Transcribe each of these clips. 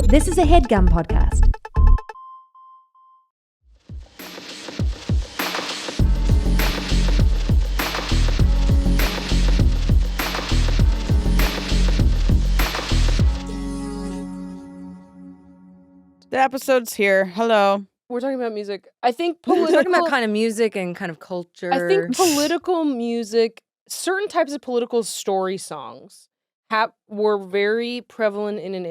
This is a Headgum podcast. The episode's here. Hello. We're talking about music. I think We're talking about kind of music and kind of culture. I think political music, certain types of political story songs were very prevalent in an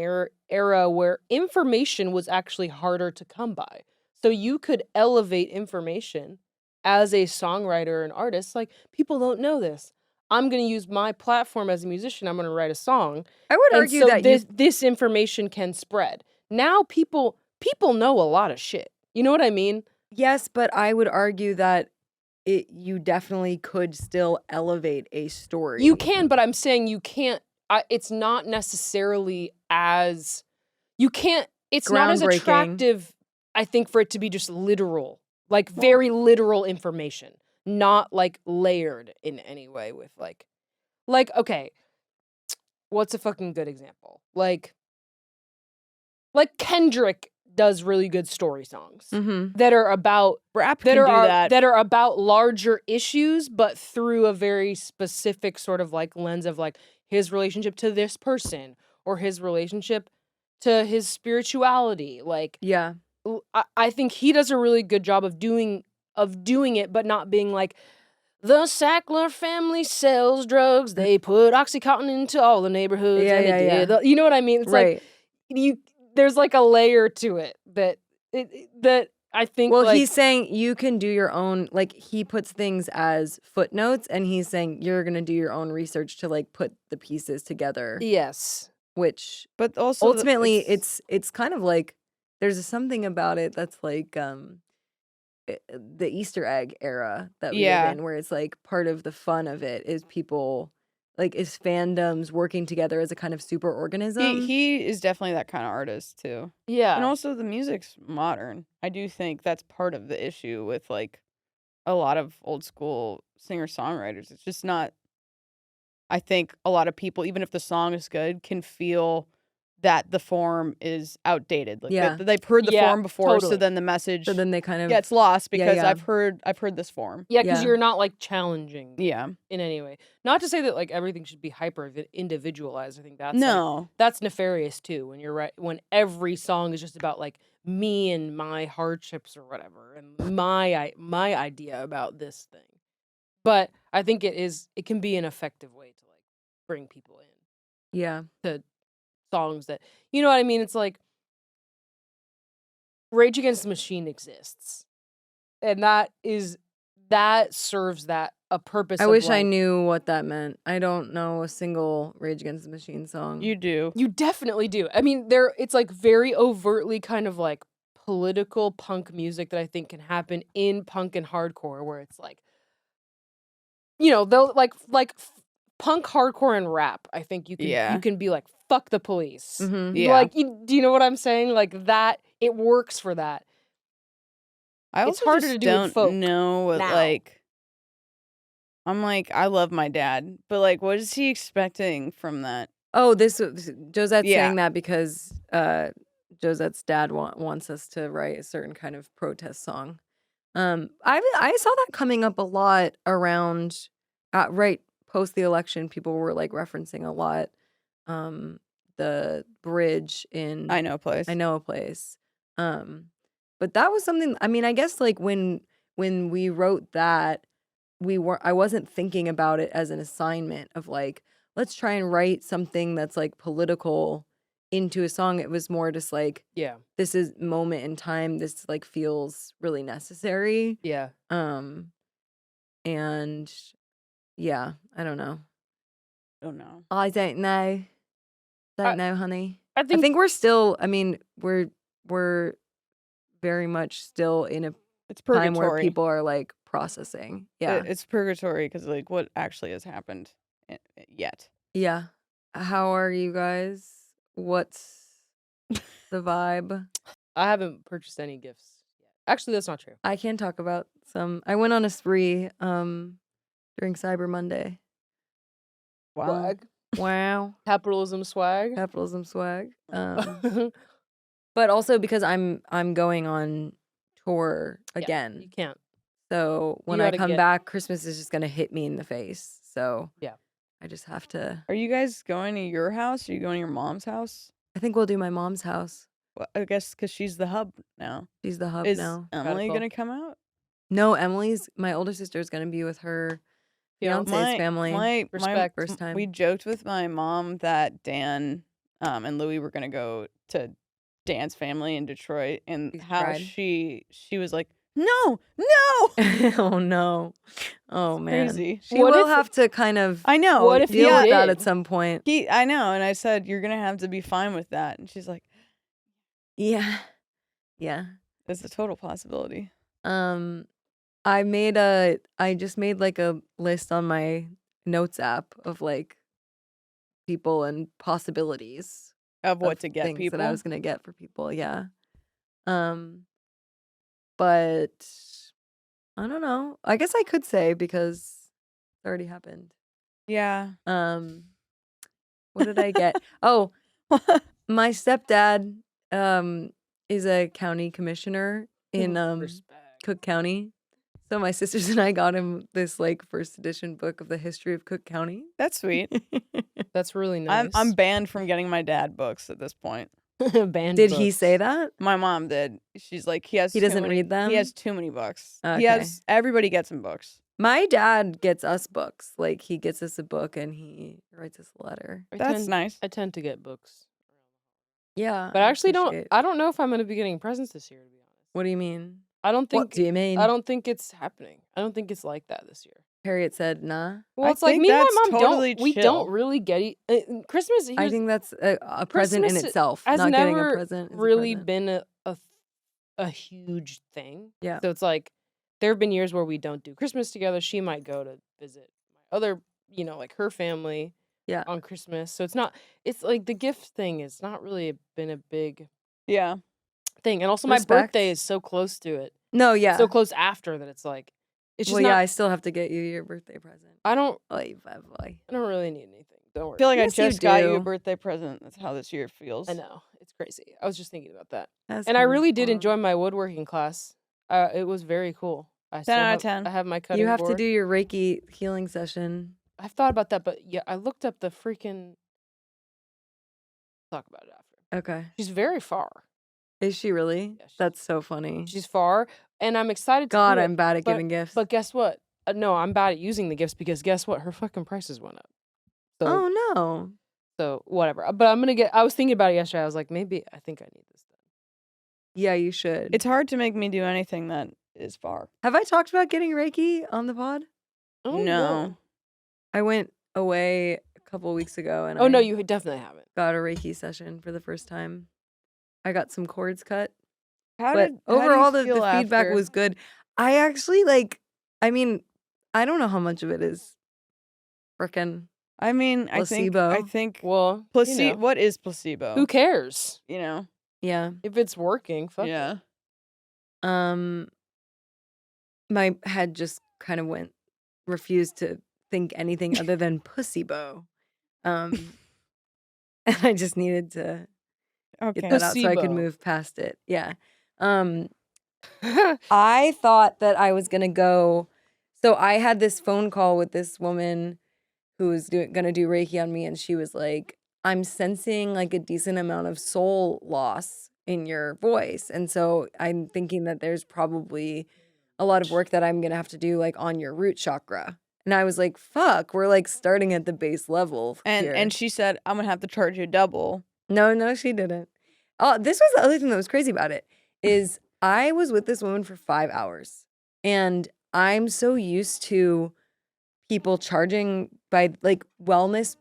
era where information was actually harder to come by. So you could elevate information as a songwriter and artist. Like, people don't know this. I'm going to use my platform as a musician. I'm going to write a song. I would argue so that this information can spread. Now people know a lot of shit. You know what I mean? Yes, but I would argue that you definitely could still elevate a story. You can, but I'm saying you can't. It's not necessarily as you can't. It's not as attractive, I think, for it to be just literal, like very literal information, not like layered in any way with like okay, what's a fucking good example? Like Kendrick does really good story songs that are about that are about larger issues, but through a very specific sort of like lens of like his relationship to this person or his relationship to his spirituality. Like, yeah, I think he does a really good job of doing it, but not being like, the Sackler family sells drugs. They put OxyContin into all the neighborhoods. Yeah. You know what I mean? It's right. Like there's like a layer to it that I think. Well, like, he's saying you can do your own. Like, he puts things as footnotes, and he's saying you're gonna do your own research to like put the pieces together. Yes, but also ultimately, it's kind of like there's something about it that's like the Easter egg era that we live in, where it's like part of the fun of it is people. Like, is fandoms working together as a kind of super organism? He is definitely that kind of artist, too. Yeah. And also, the music's modern. I do think that's part of the issue with, like, a lot of old school singer-songwriters. It's just not... I think a lot of people, even if the song is good, can feel that the form is outdated. Like, they've heard the form before, totally. So then the message... So then they kind of... gets lost because yeah. I've heard this form. Yeah, because you're not, like, challenging in any way. Not to say that, like, everything should be hyper-individualized. I think that's... No. Like, that's nefarious, too, when you're right. When every song is just about, like, me and my hardships or whatever, and my idea about this thing. But I think it can be an effective way to, like, bring people in. Yeah. To songs that... You know what I mean? It's like... Rage Against the Machine exists. And that serves a purpose. I wish I knew what that meant. I don't know a single Rage Against the Machine song. You do. You definitely do. I mean, it's like very overtly kind of like political punk music that I think can happen in punk and hardcore, where it's like, you know, they'll like punk, hardcore, and rap. I think you can be like, fuck the police. Mm-hmm. Yeah. Like, do you know what I'm saying? Like, that, it works for that. It's harder to do with folk know what, now. Like, I'm like, I love my dad, but like, what is he expecting from that? Oh, Josette's saying that because Josette's dad wants us to write a certain kind of protest song. I saw that coming up a lot around right post the election. People were like referencing a lot the bridge in I Know a Place. But that was something, I mean, I guess like when we wrote that, I wasn't thinking about it as an assignment of like, let's try and write something that's like political into a song. It was more just like, this is moment in time. This like feels really necessary. Yeah. And yeah, I don't know. I don't know. Don't know, honey. I think we're still, I mean, we're very much still in a time where people are like processing. Yeah. It's purgatory because like what actually has happened yet. Yeah. How are you guys? What's the vibe? I haven't purchased any gifts yet. Actually, that's not true. I can talk about some. I went on a spree during Cyber Monday. Wow. Wow. Capitalism swag. But also because I'm going on tour You again. can't. So when You I gotta come get- back, Christmas is just gonna hit me in the face. So Yeah. I just have to. Are you guys going to your house? Are you going to your mom's house? I think we'll do my mom's house. Well, I guess because she's the hub now. She's the hub Is now. Emily Radical. gonna come out? No, my older sister is gonna be with her Fiance. fiance's family. Respect. First time. We joked with my mom that Dan and Louie were gonna go to Dan's family in Detroit, and She how cried. she was like, no, Oh no. Oh man. crazy. She What will if- have to kind of I know. What if deal he with that did? at some point. I know, and I said you're gonna have to be fine with that, and she's like, Yeah. Yeah. it's a total possibility. I just made like a list on my notes app of like people and possibilities Of what of to get things people. that I was gonna get for people. Yeah. But I don't know. I guess I could say because it already happened. Yeah. What did I get? Oh, my stepdad is a county commissioner in Respect. Cook County. So my sisters and I got him this like first edition book of the history of Cook County. That's sweet. That's really nice. I'm banned from getting my dad books at this point. Banned Did he books. say that? My mom did. She's like, he He doesn't read them? He has too many books. Okay. Everybody gets him books. My dad gets us books. Like he gets us a book and he writes us a letter. That's nice. I tend to get books. Yeah. But I actually appreciate- I don't know if I'm going to be getting presents this year, to be honest. What do you mean? I don't What think do you mean? I don't think it's happening. I don't think it's like that this year. Harriet said, nah. Well, I it's like think me and my that's mom totally we chill. don't really get Christmas. I think that's a present in Christmas itself. has Not getting a never present is a really present. been a huge thing. Yeah. So it's like there have been years where we don't do Christmas together. She might go to visit my other, like her family. Yeah. On Christmas. So it's like the gift thing is not really been a big Yeah. thing. And also my Respect. birthday is so close to it. No, yeah. So close after that it's like it's just well, not yeah, I still have to get you your birthday present. I don't Oy, boy, boy. really need anything. Don't worry. I feel like Yes, I you just got you a do. birthday present. That's how this year feels. I know. It's crazy. I was just thinking about that. That's And I kinda really did fun. enjoy my woodworking class. It was very cool. 10 out of 10. I have my cutting You have to board. do your Reiki healing session. I've thought about that, but yeah, I looked up the freaking. Talk about it after. Okay. She's very far. Is she really? Yeah, she's- That's so funny. She's far, and I'm excited to God, do it, I'm bad at but- giving gifts. But guess what? No, I'm bad at using the gifts because guess what? Her fucking prices went up. So, oh no. so whatever. But I'm gonna get. I was thinking about it yesterday. I was like, maybe I think I need this done. Yeah, you should. It's hard to make me do anything that is far. Have I talked about getting Reiki on the pod? Oh No. I went away a couple weeks ago and Oh no, I you definitely haven't. got a Reiki session for the first time. I got some cords cut. How But did how do you overall the feel feedback after? was good. I actually I don't know how much of it is frickin' I mean, placebo. I think Well, placebo. What is placebo? who cares You know? yeah. if it's working? Fuck it. Yeah. My head just kind of refused to think anything other than pussybo. And I just needed to Okay. get that out so I could Placebo. move past it. Yeah. I thought that I was gonna go. So I had this phone call with this woman who was gonna do Reiki on me, and she was like, "I'm sensing like a decent amount of soul loss in your voice, and so I'm thinking that there's probably a lot of work that I'm gonna have to do like on your root chakra." And I was like, "Fuck, we're like starting at the base level here." And she said, I'm gonna have to charge you double. No, she didn't. Oh, this was the other thing that was crazy about it is I was with this woman for 5 hours, and I'm so used to people charging by like wellness,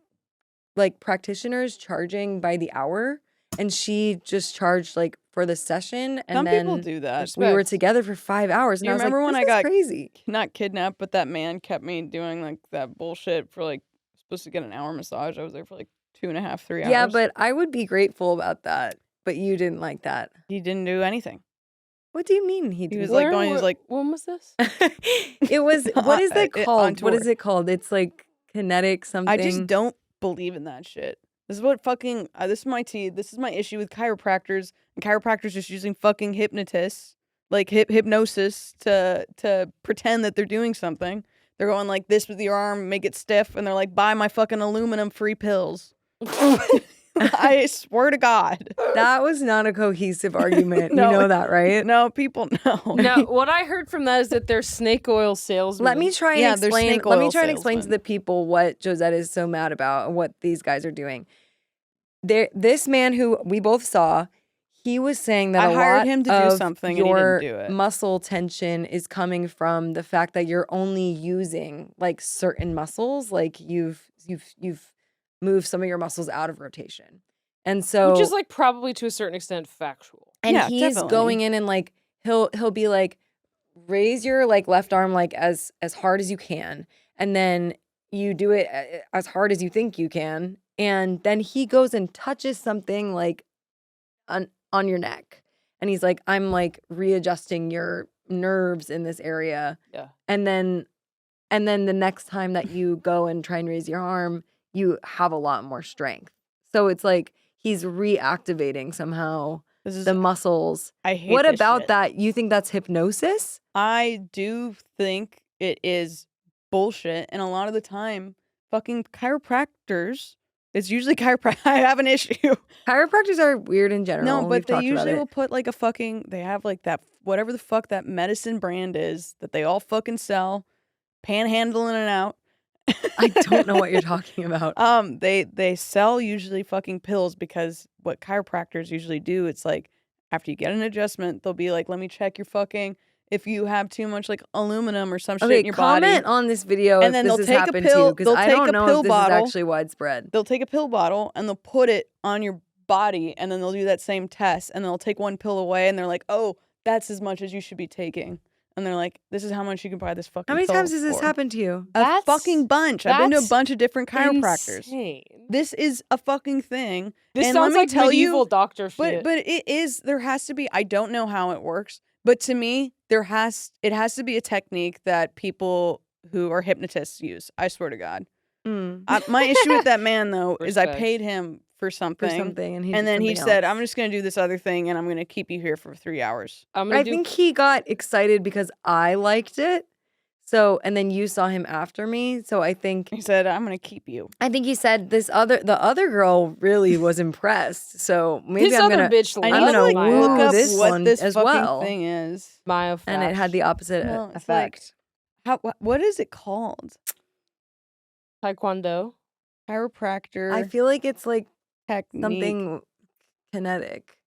like practitioners charging by the hour, and she just charged like for the session, and Some then people do that. we were Respect. together for 5 hours, and You I was remember like, when this I is got crazy. Not kidnapped, but that man kept me doing like that bullshit for like supposed to get an hour massage. I was there for like 2.5, 3 hours. Yeah, but I would be grateful about that, but you didn't like that. he didn't do anything. What do you mean he He did? was like going. He was like, when was this? It was what is that On called? What is tour. it called? It's like kinetic something. I just don't believe in that shit. This is what fucking, this is my tea. This is my issue with chiropractors, and chiropractors just using fucking hypnotists, like hypnosis to pretend that they're doing something. They're going like this with your arm, make it stiff, and they're like, buy my fucking aluminum free pills. I swear to God. That was not a cohesive argument. No. You know that, right? No, people know. No, what I heard from that is that they're snake oil salesmen. Let me try and Yeah, they're explain. snake Let me oil try and explain to salesmen. the people what Josette is so mad about and what these guys are doing. This man who we both saw, he was saying that I a hired lot him to do of something and he your didn't do it. muscle tension is coming from the fact that you're only using like certain muscles, like you've moved some of your muscles out of rotation, and so Which is like probably to a certain extent factual. and Yeah, he's definitely. going in and like he'll be like, raise your like left arm like as hard as you can, and then you do it as hard as you think you can, and then he goes and touches something like on your neck, and he's like, I'm like readjusting your nerves in this area. Yeah. And then the next time that you go and try and raise your arm, you have a lot more strength. So it's like he's reactivating somehow This is the muscles. I hate What this about shit. that? You think that's hypnosis? I do think it is bullshit, and a lot of the time, fucking chiropractors. It's usually chiropractic. I have an issue. Chiropractors are weird in general. No, We've but they talked about usually it. will put like a fucking. They have like that whatever the fuck that medicine brand is that they all fucking sell, panhandling it out. I don't know what you're talking about. They sell usually fucking pills because what chiropractors usually do, it's like after you get an adjustment, they'll be like, let me check your fucking if you have too much like aluminum or some shit Okay, in your comment body. on this video And if then this they'll has take a happened pill- to you, because they'll I take don't a know pill if this bottle. is actually widespread. They'll take a pill bottle and they'll put it on your body, and then they'll do that same test, and they'll take one pill away, and they're like, oh, that's as much as you should be taking. And they're like, this is how much you can buy this fucking How many pill times has this for. happened to you? A That's- fucking bunch. I've been to a that's bunch of different chiropractors. Insane. This is a fucking thing. This And sounds let me like tell medieval you, doctor shit. but it is, there has to be, I don't know how it works, but to me, it has to be a technique that people who are hypnotists use. I swear to God. My issue with that man, though, is I Respect. paid him for something. For something, and he And did then he something said, else. I'm just going to do this other thing, and I'm going to keep you here for 3 hours. I'm gonna I do think he got excited because I liked it. So, and then you saw him after me. So I think He said, I'm going to keep you. he said the other girl really was impressed. So maybe this I'm other gonna bitch I I'm need loves to gonna like Maya. look up this what one this as fucking well. thing is. Maya and it had the opposite Well, it's effect. What is it called? Taekwondo. Chiropractor I feel like it's like technique. something kinetic.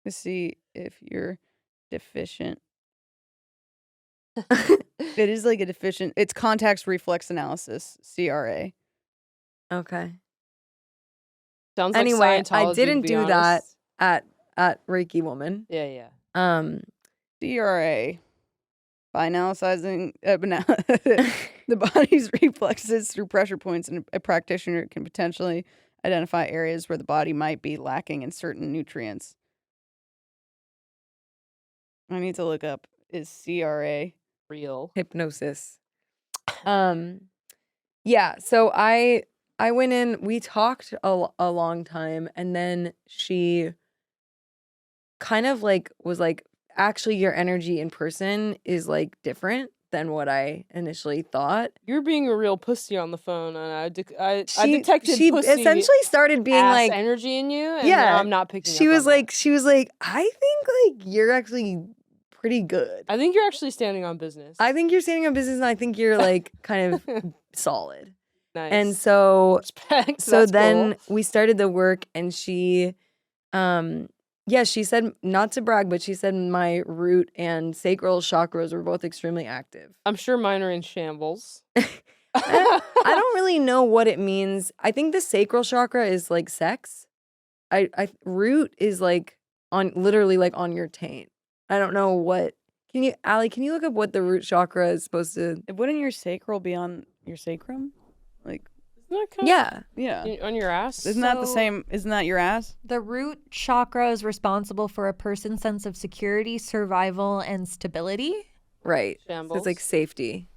To see if you're deficient. It is like a deficient. It's context reflex analysis, CRA. Okay. Sounds like Anyway, Scientology, I to didn't be do that honest. at Reiki Woman. Yeah. CRA. By analyzing the body's reflexes through pressure points, and a practitioner can potentially identify areas where the body might be lacking in certain nutrients. I need to look up, is CRA Real. Hypnosis. Yeah, so I went in, we talked a long time, and then she kind of like was like, actually your energy in person is like different than what I initially thought. You're being a real pussy on the phone, and I She detected she pussy essentially started being ass like, energy in you, and Yeah, now I'm not picking she up was on that. like, I think like you're actually pretty good. I think you're actually standing on business. I think you're standing on business, and I think you're like kind of solid. Nice. And so Respect. so That's then cool. we started the work, and she she said, not to brag, but she said my root and sacral chakras were both extremely active. I'm sure mine are in shambles. I don't really know what it means. I think the sacral chakra is like sex. I root is like literally like on your taint. I don't know what. Allie, can you look up what the root chakra is supposed to? Wouldn't your sacral be on your sacrum? Like, Isn't that kind yeah. of on your ass? Isn't that the So- same? Isn't that your ass? The root chakra is responsible for a person's sense of security, survival, and stability. Right. So Shambles. it's like safety.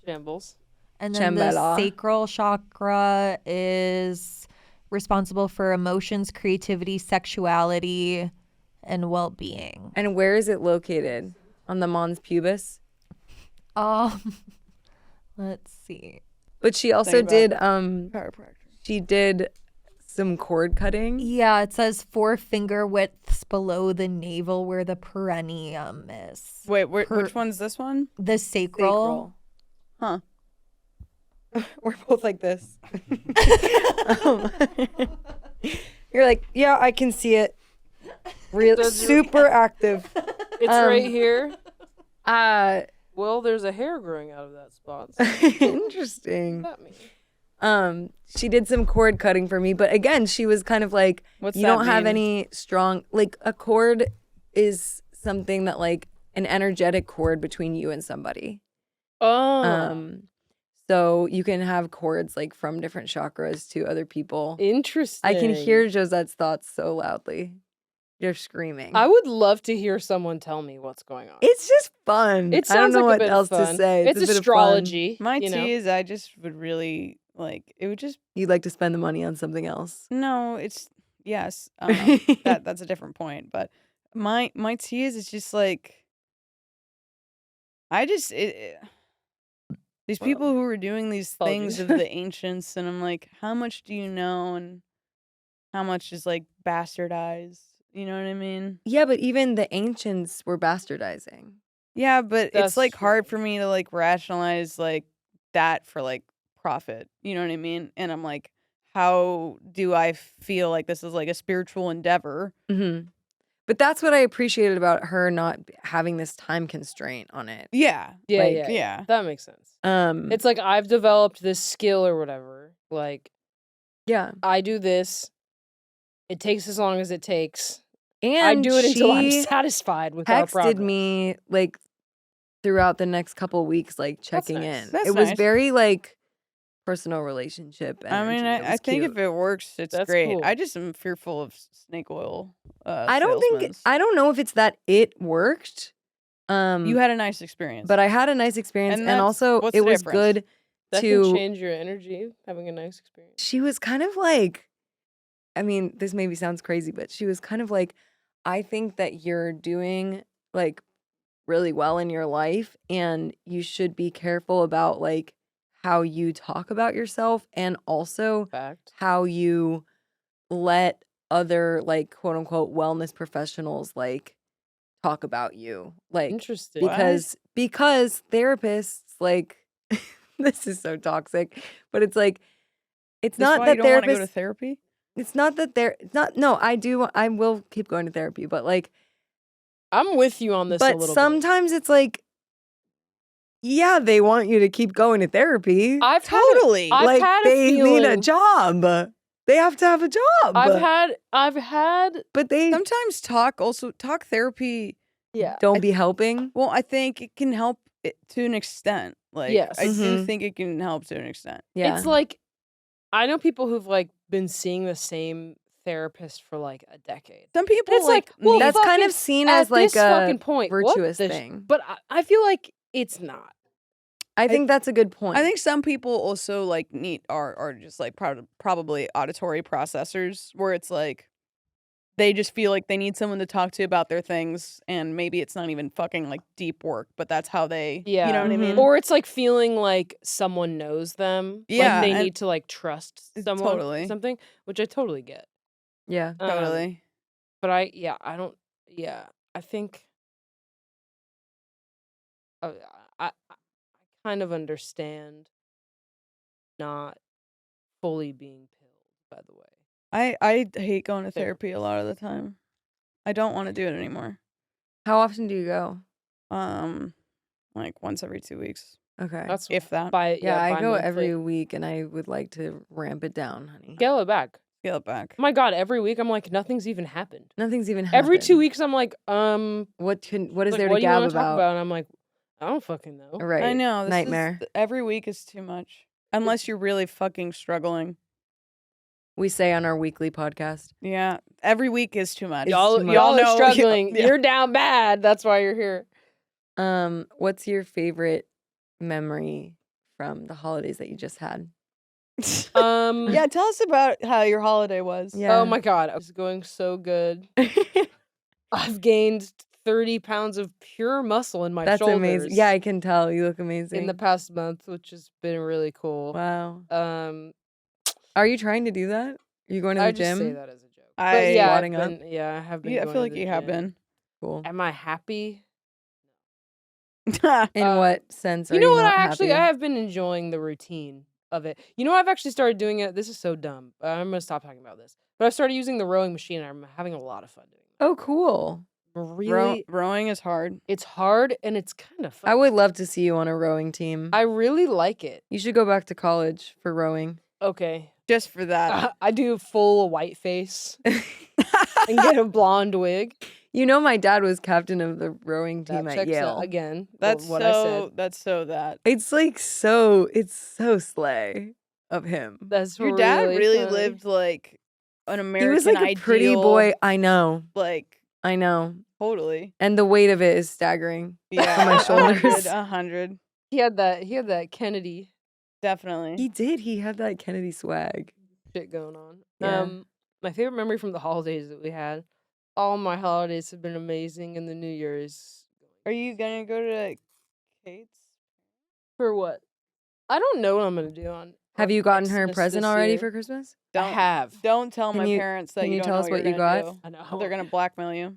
Shambles. And then the Chambala. sacral chakra is responsible for emotions, creativity, sexuality, and well-being. And where is it located? On the mons pubis? Let's see. But she also Think did Chiropractor. she did some cord cutting. Yeah, it says 4 finger widths below the navel where the perineum is. Wait, which one's this one? The sacral. Huh. We're both like this. You're like, yeah, I can see it. Real super active. It's right here. Uh Well, there's a hair growing out of that spot. So interesting. what does that mean? She did some cord cutting for me, but again, she was kind of like, What's you that don't have mean? any strong, like a cord is something that like an energetic cord between you and somebody. Oh, So you can have cords like from different chakras to other people. interesting. I can hear Josette's thoughts so loudly. You're screaming. I would love to hear someone tell me what's going on. It's just fun. It I don't sounds know like a what bit else of fun. to say. It's a bit of fun. astrology. My you know? tea is I just would really like it would just You'd like to spend the money on something else. no, it's yes. That's a different point. But my tea is it's just like these people who are doing these things of the ancients and I'm like, how much do you know and how much is like bastardized? You know what I mean? Yeah, but even the ancients were bastardizing. Yeah, but That's it's like true. hard for me to like rationalize like that for like profit. You know what I mean? And I'm like, how do I feel like this is like a spiritual endeavor? Mm-hmm. But that's what I appreciated about her not having this time constraint on it. Yeah. Yeah, Like, Yeah. That makes sense. It's like I've developed this skill or whatever. Like yeah. I do this. It takes as long as it takes. And I do it until I'm she satisfied with our texted progress. me like throughout the next couple weeks, like checking nice. in. That's it was nice. very like personal relationship. I mean, energy. It I was think cute. if it works, it's That's great. cool. I just am fearful of snake oil. I don't think salesmans. I don't know if it's that it worked. You had a nice experience, But I had a nice experience, And and, that's- also what's it the was difference? good That can to. change your energy, having a nice experience. She was kind of like, I mean, this maybe sounds crazy, but she was kind of like, I think that you're doing like really well in your life, and you should be careful about like how you talk about yourself, and also Fact. how you let other like quote unquote wellness professionals like talk about you, like Interesting. because therapists like this is so toxic, but it's like it's That's not why that you don't want to go to therapists. therapy. It's not that they're it's not. No, I will keep going to therapy, but like, I'm with you on this a but little bit. sometimes it's like, yeah, they want you to keep going to therapy. I've Totally. I've like had a they need a feeling- job. They have to have a job. I've had but they Sometimes talk therapy. yeah. don't be helping. Well, I think it can help it to an extent. Like, Yes. I do Mhm. think it can help to an extent. Yeah, It's like I know people who've like been seeing the same therapist for like a decade. Some people It's like, well, need- that's kind fucking- of seen At as like this fucking a point, what virtuous the thing. but I feel like it's not. I think that's a good point. I think some people also like are just like probably auditory processors where it's like they just feel like they need someone to talk to about their things and maybe it's not even fucking like deep work, but that's how they Yeah. you know what I Mhm. mean? Or it's like feeling like someone knows them. Yeah, Like they and- need to like trust someone Totally. or something, which I totally get. yeah. Totally. But I think I kind of understand not fully being pilled, by the way. I hate going to Therapy. therapy a lot of the time. I don't want to do it anymore. How often do you go? Like once every 2 weeks, Okay. That's if that. yeah, I go bi-monthly. every week, and I would like to ramp it down, honey. Scale it back. Scale it back. Oh my god, every week I'm like nothing's even happened. Nothing's even happened. Every 2 weeks I'm like, What is like, there what to do you gab want to talk about? about? And I'm like, I don't fucking know. Right. I know. Nightmare. Every week is too much. Unless you're really fucking struggling. We say on our weekly podcast. Yeah. Every week is too much. Y'all, too much. y'all are know- struggling. yeah. You're down bad. That's why you're here. What's your favorite memory from the holidays that you just had? Yeah, tell us about how your holiday was. Yeah. Oh my God, I was going so good. I've gained 30 pounds of pure muscle in my That's shoulders. amazing. Yeah, I can tell. You look amazing. In the past month, which has been really cool. Wow. Um, Are you trying to do that? Are you going to the I gym? just say that as a joke. I- But yeah, Squatting up? I have been Yeah, I going feel to like the you have gym. been. Cool. Am I happy? In Um, what sense are You know you what? not I happy? have been enjoying the routine of it. You know, I've actually started doing it. This is so dumb. I'm gonna stop talking about this. But I've started using the rowing machine. And I'm having a lot of fun doing it. Oh, cool. Really, Rowing is hard. it's hard and it's kind of fun. I would love to see you on a rowing team. I really like it. You should go back to college for rowing. Okay, Just for that. I do full white face and get a blonde wig. You know, my dad was captain of the rowing team That at checks Yale. out again. That's what so. I said. That's so that. It's like it's so slay of him. That's Your dad really funny. lived like an American He was like a ideal. pretty boy. I know. Like I know. totally. And the weight of it is staggering. Yeah. On my shoulders. 100. He had that Kennedy Definitely. He did. He had that Kennedy swag. shit going on. Yeah. My favorite memory from the holidays that we had. All my holidays have been amazing, and the New Year's. Are you gonna go to Kate's? For what? I don't know what I'm gonna do on. Have on you gotten her a Xmas present this already year. for Christmas? I have. Don't tell Can my you- parents that can you you don't tell know us what what you you're gonna got? do. I know. They're gonna blackmail you.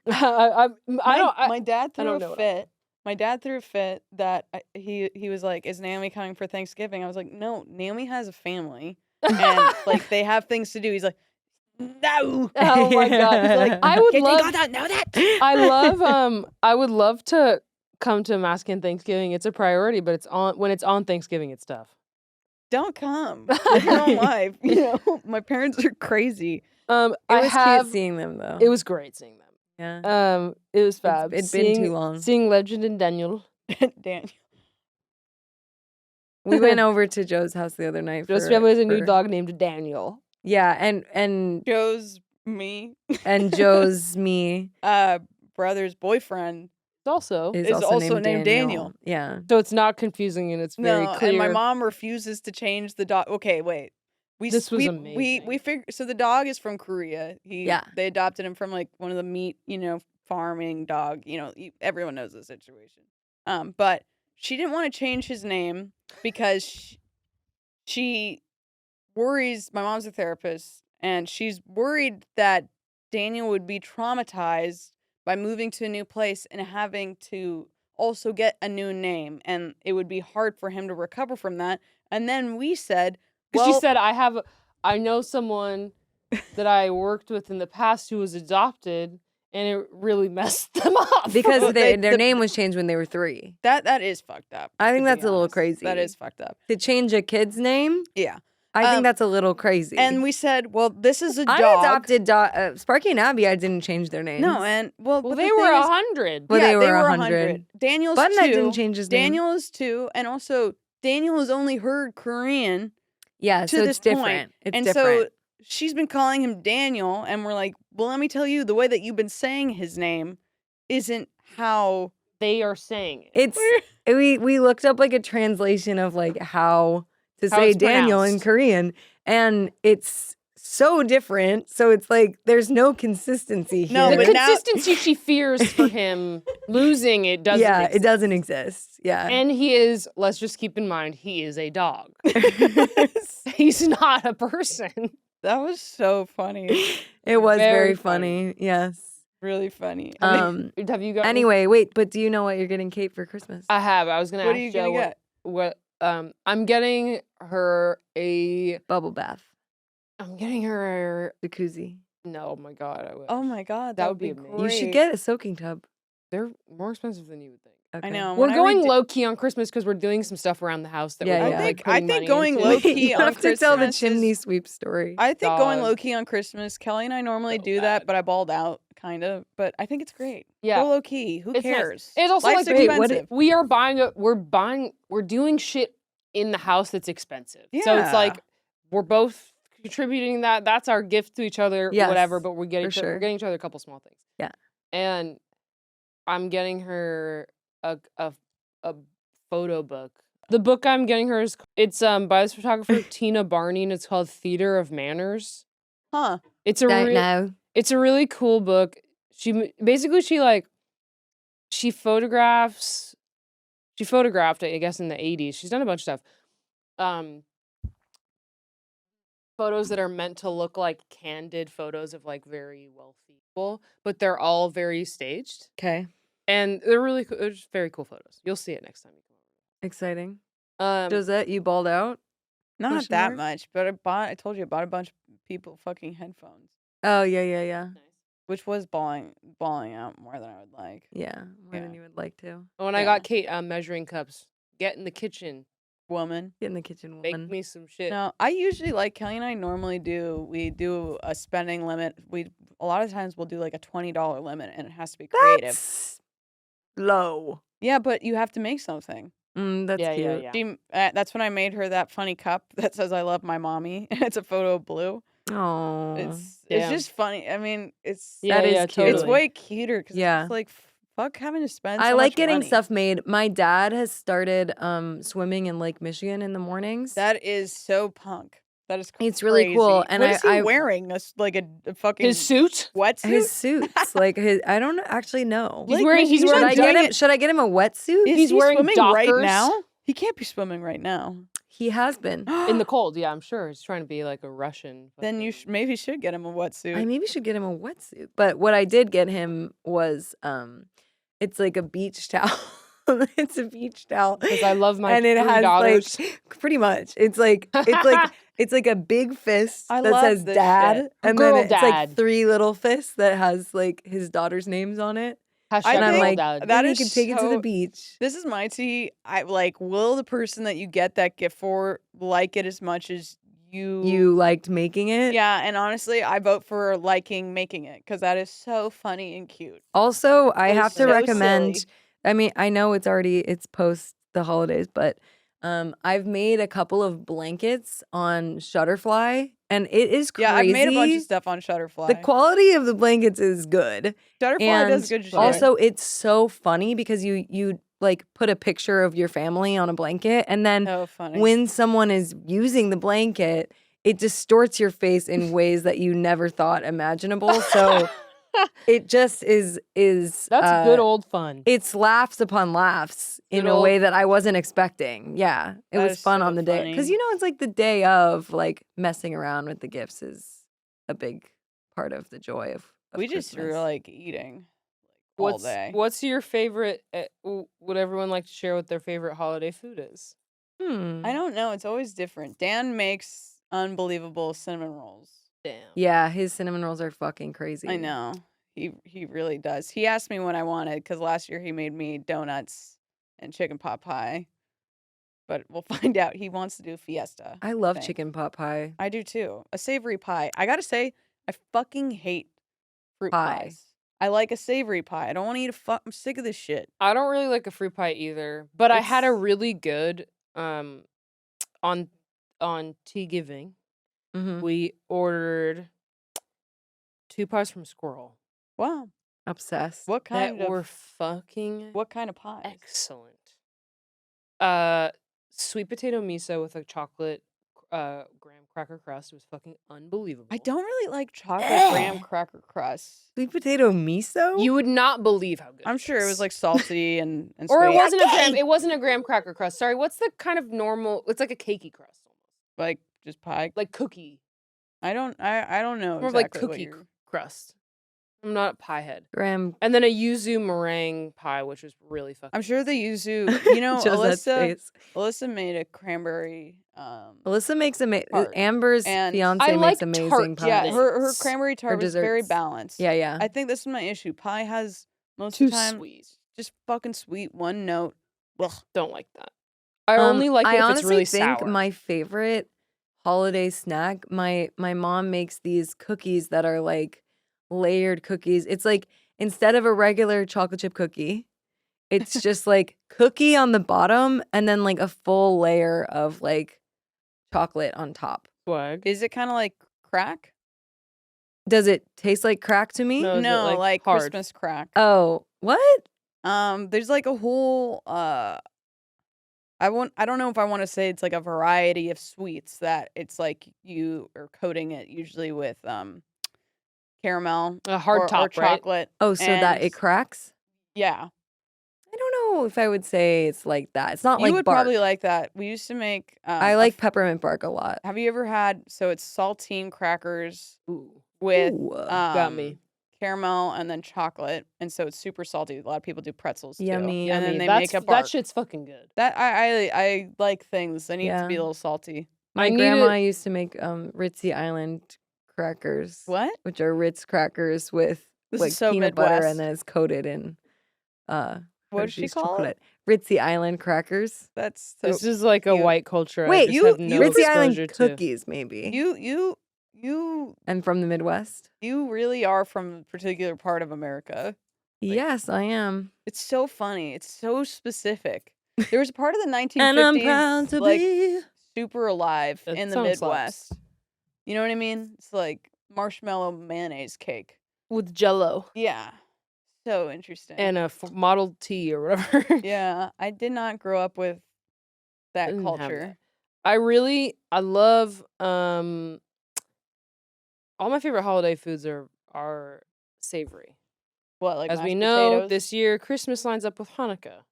I don't. My dad threw don't a know what fit. My dad threw a fit that he was like, "Is Naomi coming for Thanksgiving?" I was like, "No, Naomi has a family and like they have things to do." He's like, "No." Oh my God! He's like, I would "Did love. you not know that?" I would love to come to Mascan Thanksgiving. It's a priority, but when it's on Thanksgiving, it's tough. Don't come. Live your own life. You know, my parents are crazy. It I was have. cute seeing them though. It was great seeing them. Yeah. It was fab. It's been too long. Seeing Legend and Daniel. Daniel. We went over to Joe's house the other night. Joe's for- family has a new for- dog named Daniel. Yeah, and Joe's me. Joe's me Brother's boyfriend. It's also is Is also, also named Daniel. Yeah. so it's not confusing and it's very No, clear. and my mom refuses to change the dog. Okay, wait. This was we amazing. figured so the dog is from Korea. Yeah. They adopted him from like one of the meat, farming dog. Everyone knows the situation. But she didn't want to change his name because she worries. My mom's a therapist, and she's worried that Daniel would be traumatized by moving to a new place and having to also get a new name, and it would be hard for him to recover from that. And then we said, Because well, she said, I know someone that I worked with in the past who was adopted, and it really messed them up. Because Well, their the- name was changed when they were 3. that is fucked up. I think to be that's a little honest. crazy. That is fucked up. To change a kid's name, Yeah. I think Um, that's a little crazy. And we said, well, this is a dog. I adopted Sparky and Abby. I didn't change their names. No, and well, but they the were thing is- 100. Well, yeah, they were 100. Daniel's Button 2. didn't change his name. Daniel is 2, and also Daniel has only heard Korean Yeah, to so this it's different. point. It's and different. so she's been calling him Daniel, and we're like, well, let me tell you, the way that you've been saying his name isn't how They are saying it. It's we looked up like a translation of like how to How say it's Daniel in pronounced. Korean, and it's so different. So it's like there's no consistency here. No, The but now- consistency she fears for him losing it doesn't yeah, exist. it doesn't exist. Yeah, And he is, let's just keep in mind, he is a dog. He's not a person. That was so funny. it was very very funny. funny. Yes. Really funny. Have you got Anyway, wait, but do you know what you're getting Kate for Christmas? I have. I was gonna what ask are you Joe going to get? what I'm getting her a Bubble bath, I'm getting her jacuzzi. no, oh my God, I would. Oh my God, That that would be be amazing. great. You should get a soaking tub. They're more expensive than you would think. Okay. I know. We're when I going read- low key on Christmas because we're doing some stuff around the house that Yeah, we're yeah. like, I putting think money going into. low Wait, key you on have to tell the Christmas is- chimney sweep story. I think going Dog. low key on Christmas, Kelly and I normally So do that, bad. but I balled out kind of. But I think it's great. Yeah. Go low key. Who It's nice. cares? It's also Life's like, wait, what expensive. we are we're doing shit in the house that's expensive. So it's Yeah. like we're both contributing that. That's our gift to each other, Yes, whatever. But we're for we're sure. getting each other a couple small things. Yeah. And I'm getting her a photo book The book I'm getting her is it's by this photographer Tina Barney, and it's called Theater of Manners. Huh. It's a Don't know. it's a really cool book. She photographed it, I guess, in the 80s. She's done a bunch of stuff. Photos that are meant to look like candid photos of like very wealthy people, but they're all very staged. Okay. And they're just very cool photos. You'll see it next time you come Exciting. over. Josette, you balled out? Not Question that mark? much, but I told you I bought a bunch of people fucking headphones, Oh, yeah. Nice. which was balling out more than I would like. Yeah, more than Yeah. you would like to. When I Yeah. got Kate measuring cups, get in the kitchen, Woman. Get in the kitchen, make woman. me some shit. No, I usually like Kelly and I normally we do a spending limit. A lot of times we'll do like a $20 limit and it has to be creative. That's low. Yeah, but you have to make something. That's Yeah, cute. yeah. That's when I made her that funny cup that says "I love my mommy." It's a photo of Blue. Oh, It's Damn. just funny. I mean, it's Yeah, that is yeah, cute. it's totally. way cuter because Yeah. it's like fuck having to spend. I so like much getting money. stuff made. My dad has started swimming in Lake Michigan in the mornings. That is so punk. That is It's really cool, crazy. and what is he I wearing? Like a fucking His suit? wetsuit. his suits, like his. I don't actually know. He's Lake wearing- Michigan, he's wearing- Should I get doing him? it- Should I get him a wetsuit? Is He's he wearing swimming right Dockers. now? He can't be swimming right now. He has been. In the cold, yeah, I'm sure. He's trying to be like a Russian. Then you fucking- maybe should get him a wetsuit. I maybe should get him a wetsuit. But what I did get him was it's like a beach towel. It's a beach towel. Because I love my and it three has daughters. like pretty much. It's like a big fist I that love says this dad, shit. and Girl then it's dad. like 3 little fists that has like his daughter's names on it. Hashtag And I'm girl like, dad. that then he is can take it to the so- beach. This is my tea. I like. Will the person that you get that gift for like it as much as you? You liked making it. Yeah, and honestly, I vote for liking making it because that is so funny and cute. Also, I It is have to so recommend. silly. I mean, I know it's post the holidays, but I've made a couple of blankets on Shutterfly, and it is crazy. Yeah, I've made a bunch of stuff on Shutterfly. The quality of the blankets is good. Shutterfly And does good shit. also, it's so funny because you like put a picture of your family on a blanket, and then so funny. when someone is using the blanket, it distorts your face in ways that you never thought imaginable. So it just is That's good old fun. it's laughs upon laughs in Good a old- way that I wasn't expecting. Yeah, it That was is fun so on the day funny. because it's like the day of, like messing around with the gifts is a big part of the joy of we just Christmas. were like eating all What's day. what's your favorite? Would everyone like to share what their favorite holiday food is? Hmm. I don't know. It's always different. Dan makes unbelievable cinnamon rolls. Damn. Yeah, his cinnamon rolls are fucking crazy. I know. He really does. He asked me what I wanted because last year he made me donuts and chicken pot pie. But we'll find out. He wants to do Fiesta. I love think. chicken pot pie. I do too. A savory pie. I gotta say, I fucking hate fruit Pie. pies. I like a savory pie. I don't want to eat I'm sick of this shit. I don't really like a fruit pie either, but I had a It's- really good on tea giving. Mhm. We ordered 2 pies from Squirrel Wow. Obsessed. What kind that of were fucking what kind of pies? excellent. Sweet potato miso with a chocolate graham cracker crust. It was fucking unbelievable. I don't really like chocolate graham cracker crust. Sweet potato miso? You would not believe how good. I'm it sure it was is. like salty and or it sweet. wasn't a graham. It wasn't a graham cracker crust. Sorry, what's the kind of normal? It's like a cakey crust, almost like just pie. like cookie, I don't know. more of like exactly what cookie you're- crust. I'm not a pie head. Graham. And then a yuzu meringue pie, which was really fucking. I'm sure they yuzu. You know, Josette's face. Alyssa made a cranberry. Alyssa makes Tart. Amber's And fiance I makes like amazing tart, pies. Yeah, her Things. cranberry tart was very desserts. balanced. Yeah, yeah. I think this is my issue. Pie has most Too of the time sweet. just fucking sweet, one note. Ugh. Don't like that. I only like it I if honestly it's really think sour. my favorite holiday snack, my mom makes these cookies that are like layered cookies. It's like instead of a regular chocolate chip cookie, it's just like cookie on the bottom and then like a full layer of like chocolate on top. Swag. Is it kind of like crack? Does it taste like crack to me? No. Is it, No, like, hard? Christmas crack. Oh, what? There's like a whole I don't know if I want to say it's like a variety of sweets that it's like you are coating it usually with caramel A hard or top, right? chocolate. Oh, so that And it cracks? yeah, I don't know if I would say it's like that. It's not you like would bark. probably like that. We used to make. I like peppermint bark a lot. Have you ever had? So it's saltine crackers Ooh, with Ooh, got me. caramel and then chocolate, and so it's super salty. A lot of people do pretzels too. Yummy. And then they That's, make a bark. that shit's fucking good. That I like things. They need to be a Yeah. little salty. My I need grandma it- used to make Ritzy Island crackers. What? Which are Ritz crackers with This like is so peanut butter, Midwest. and then it's coated in What did she Hershey's call chocolate. Ritzy Island crackers. That's so. This is like a cute. white culture. I Wait, just you- have no you Ritzy exposure Island to. cookies, maybe. You And from the Midwest. you really are from a particular part of America. Yes, I am. It's so funny. It's so specific. There was a part of the 1950s And I'm proud to like be. super alive That in the song slaps. Midwest. You know what I mean? It's like marshmallow mayonnaise cake. With Jello Yeah. So interesting. and a Model T or whatever. yeah, I did not grow up with that Didn't have culture. that. I love all my favorite holiday foods are savory. What, like As we mashed know, potatoes? this year Christmas lines up with Hanukkah,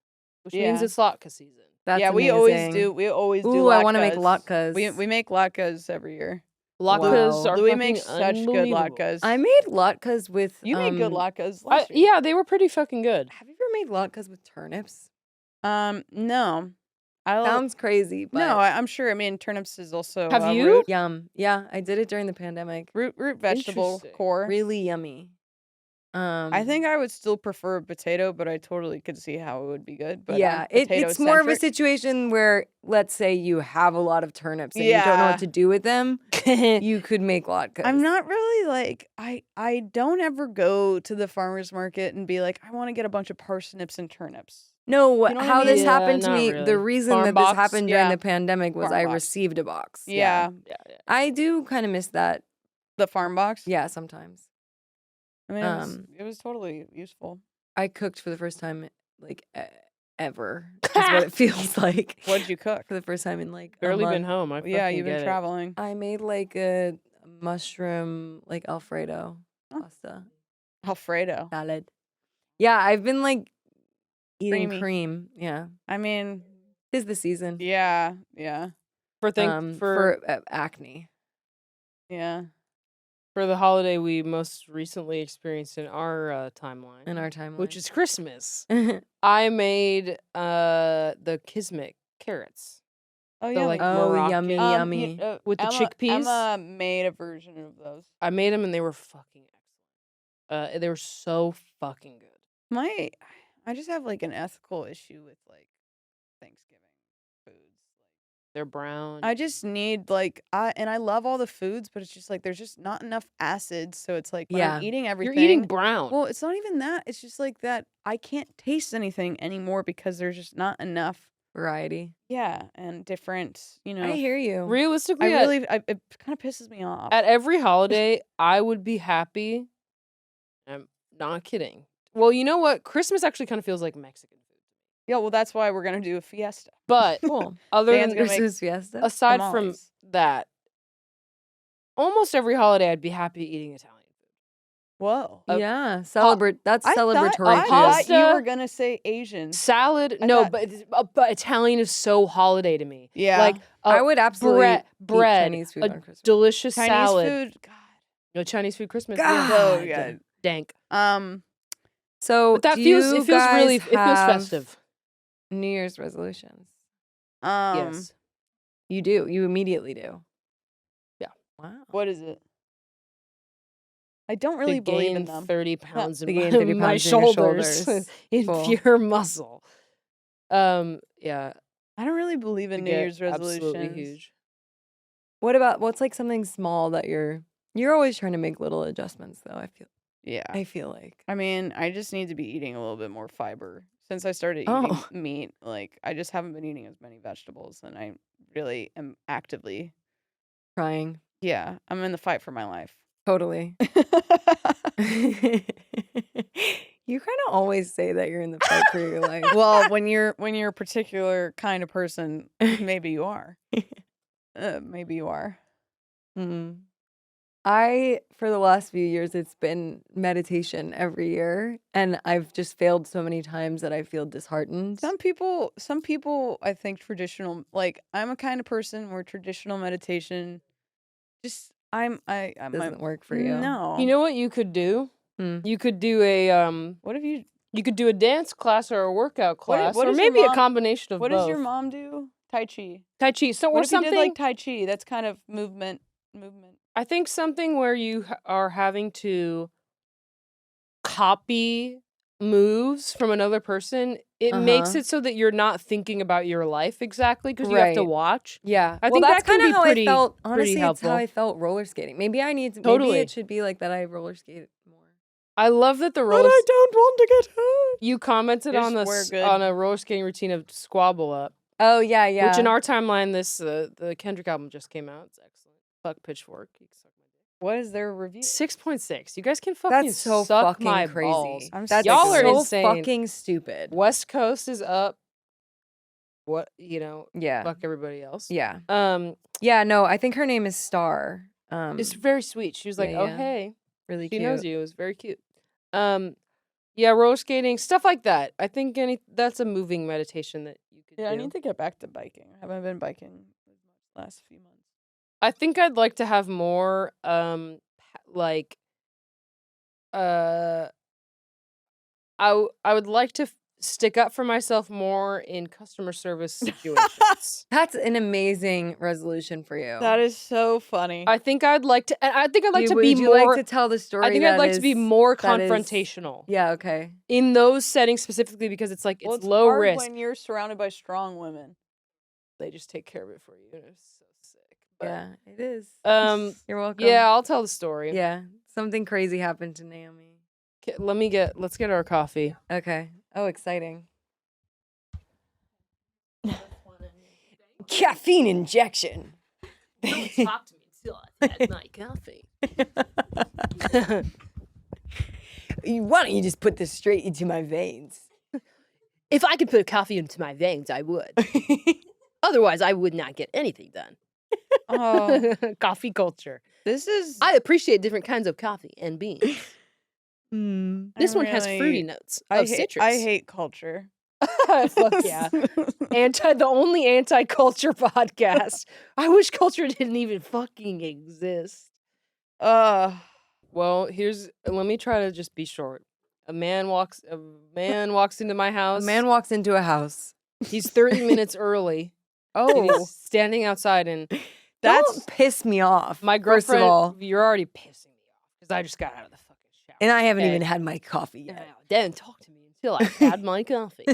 which means Yeah. it's latke season. That's yeah, we amazing. always do. Ooh, I want to make latkes. latkes. We make latkes every year. Latkes Wow. are Louis fucking makes such good unbelievable. latkes. I made latkes with. You made good latkes last year. Yeah, they were pretty fucking good. Have you ever made latkes with turnips? No. Sounds crazy, but No, I'm sure. I mean, turnips is also Have you? root, yum. Yeah, I did it during the pandemic. root vegetable Interesting. core. Really yummy. I think I would still prefer a potato, but I totally could see how it would be good. But yeah, I'm it's more of a potato-centric. situation where, let's say, you have a lot of turnips and you don't know Yeah. what to do with them. You could make latkes. I'm not really like I don't ever go to the farmer's market and be like, I want to get a bunch of parsnips and turnips. No, You know what I how mean? this Yeah, happened to not me, really. the reason Farm that box? this happened during Yeah. the pandemic was Farm I box. received a box. Yeah. Yeah. I do kind of miss that. The farm box. Yeah, sometimes. I mean, it was Um, totally useful. I cooked for the first time, like, ever. Is what it feels like. What did you cook? For the first time in, like, a Barely been month. home. I Yeah, fucking you've been get it. traveling. I made, like, a mushroom, like, Alfredo Oh. pasta Alfredo. salad. Yeah, I've been, like, eating Creamy. cream. Yeah. I mean, 'Tis the season. yeah. For Acne. Yeah. for the holiday we most recently experienced in our timeline, In our timeline. which is Christmas, I made the Kismet carrots. Oh The, yeah. like, oh, Moroccan- yummy, yummy. With the Emma, chickpeas? Emma made a version of those. I made them and they were fucking excellent. They were so fucking good. I just have like an ethical issue with like Thanksgiving foods. They're brown. I just need like I love all the foods, but it's just like there's just not enough acids, so it's like when Yeah. I'm eating You're everything. eating brown. Well, it's not even that. It's just like that I can't taste anything anymore because there's just not enough. Variety. Yeah, and different. You know, I hear you. Realistically, it kind of pisses me off. at every holiday, I would be happy. I'm not kidding. Well, you know what? Christmas actually kind of feels like Mexican food. Yeah, well, that's why we're gonna do a fiesta. But Cool. other Dan's than gonna make Christmas fiesta. aside from tamales. that, almost every holiday I'd be happy eating Italian food. Whoa. Yeah, celebrate. That's I celebratory. I food. thought you Pasta. were gonna say Asian. Salad, I no, thought- but Italian is so holiday to me. Yeah. Like I would absolutely eat bread, Chinese food a on Christmas. delicious Chinese salad. food. God. No Chinese food Christmas. God. So good. Dank. So But that do feels you it feels really guys it feels have festive. New Year's resolutions. Yes. You do. You immediately do. Yeah. Wow. What is it? I don't really To believe in gain them. 30 pounds in To my, gain 30 my pounds in your shoulders, shoulders. in Cool. pure muscle. Yeah. I don't really believe in to New get Year's resolutions. absolutely huge. What's like something small that you're always trying to make little adjustments though, Yeah. I feel like. I mean, I just need to be eating a little bit more fiber. Since I started eating Oh. meat, like I just haven't been eating as many vegetables, and I really am actively. Trying. Yeah, I'm in the fight for my life. Totally. You You kind of always say that you're in the fight for your life. Well, when you're a particular kind of person, maybe you are. Maybe you are. For the last few years, it's been meditation every year, and I've just failed so many times that I feel disheartened. Some people, I think traditional, like I'm a kind of person where traditional meditation, just Doesn't work for you. No. You know what you could do? Hmm. You could do a What if you? you could do a dance class or a workout class, what or does your maybe a mom- combination of What both. does your mom do? Tai Chi. Tai Chi, so What or if you something. did like Tai Chi? That's kind of movement. I think something where you are having to copy moves from another person, it makes Uh-huh. it so that you're not thinking about your life exactly because you have to Right. watch. Yeah, I well, think that's that can kind of be how pretty- I felt. pretty Honestly, it's helpful. how I felt roller skating. Maybe I need to. Totally. Maybe it should be like that. I roller skate more. I love that the roller. don't want to get hurt. You commented Just on wear this good- on a roller skating routine of Squabble Up, Oh yeah, yeah. which in our timeline, this the Kendrick album just came out. It's excellent. Fuck Pitchfork. You can suck my dick. What is their review? 6.6. You guys can fucking That's so suck fucking my crazy. balls. I'm That's Y'all are so insane. fucking stupid. West Coast is up. What Yeah, Fuck everybody else. yeah, Um, yeah. No, I think her name is Star. it's very sweet. She was like, yeah, "Oh yeah. hey, really she cute. knows you." It was very cute. Yeah, roller skating, stuff like that. I think that's a moving meditation that you could Yeah, do. I need to get back to biking. I haven't been biking as much the last few months. I think I'd like to have more like I would like to stick up for myself more in customer service situations. That's an amazing resolution for you. That is so funny. I think I'd like to Would be you more like to tell the story? I think I'd that like to be is- more that is- confrontational Yeah. Okay. in those settings specifically because it's like Well, it's low hard risk. when you're surrounded by strong women. They just take care of it for you. It's so sick. But, Yeah, it is. You're welcome. Yeah, I'll tell the story. Yeah. Something crazy happened to Naomi. Let's get our coffee. Okay. Oh, exciting. Caffeine injection. Don't talk to me until I've had my coffee. Why don't you just put this straight into my veins? If I could put coffee into my veins, I would. Otherwise, I would not get anything done. Oh, Coffee culture. this is. I appreciate different kinds of coffee and beans. This one has fruity notes of citrus. I hate culture. Fuck yeah. The only anti-culture podcast. I wish culture didn't even fucking exist. Well, let me try to just be short. A man walks into my A house. man walks into a house. He's 30 minutes early. And Oh, he's standing outside and Don't piss me off. my first girlfriend, of all, you're already pissing me off because I just got out of the fucking shower. and I haven't Okay. even had my coffee yet. Didn't talk to me until I had my coffee.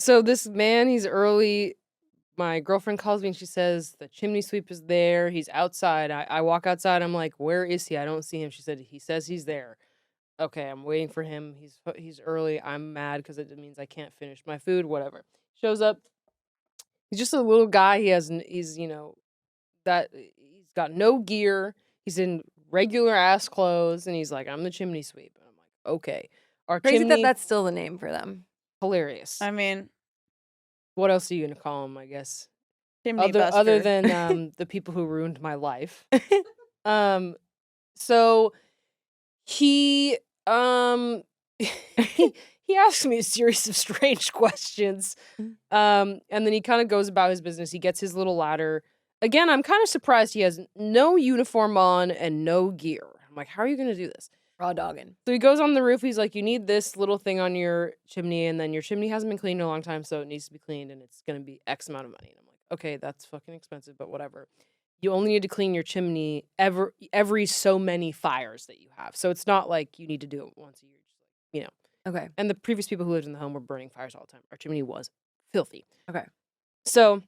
So this man, he's early. My girlfriend calls me and she says the chimney sweep is there. He's outside. I walk outside. I'm like, where is he? I don't see him. She said he says he's there. Okay, I'm waiting for him. He's early. I'm mad because it means I can't finish my food. Whatever. Shows up. He's just a little guy. He's got no gear. He's in regular ass clothes, and he's like, I'm the chimney sweep. And I'm like, okay. Our Crazy chimney, that's still the name for them. hilarious. I mean, What else are you gonna call him? I guess chimney other buster. than the people who ruined my life. So he he asked me a series of strange questions. And then he kind of goes about his business. He gets his little ladder. Again, I'm kind of surprised he has no uniform on and no gear. I'm like, how are you gonna do this? Raw dogging. So he goes on the roof. He's like, you need this little thing on your chimney, and then your chimney hasn't been cleaned in a long time, so it needs to be cleaned, and it's going to be X amount of money. And I'm like, okay, that's fucking expensive, but whatever. You only need to clean your chimney every so many fires that you have. So it's not like you need to do it once a year. Just like, Okay. And the previous people who lived in the home were burning fires all the time. Our chimney was filthy. Okay. So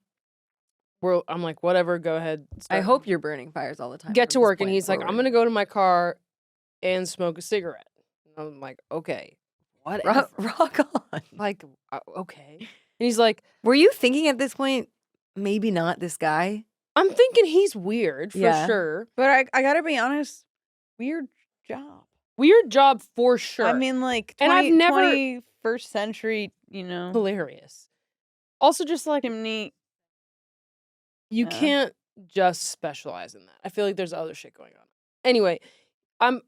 I'm like, whatever, go ahead. I start- hope you're burning fires all the time. get to from this work, and point he's like, I'm forward. gonna go to my car and smoke a cigarette. And I'm like, okay, whatever. Rock on. Like, okay. And he's like, Were you thinking at this point, maybe not this guy? I'm thinking he's weird for Yeah. sure. But I gotta be honest, weird job. Weird job for sure. I mean, like, And I've never 21st century, hilarious. Also, just like chimney. you Yeah. can't just specialize in that. I feel like there's other shit going on. Anyway, I'm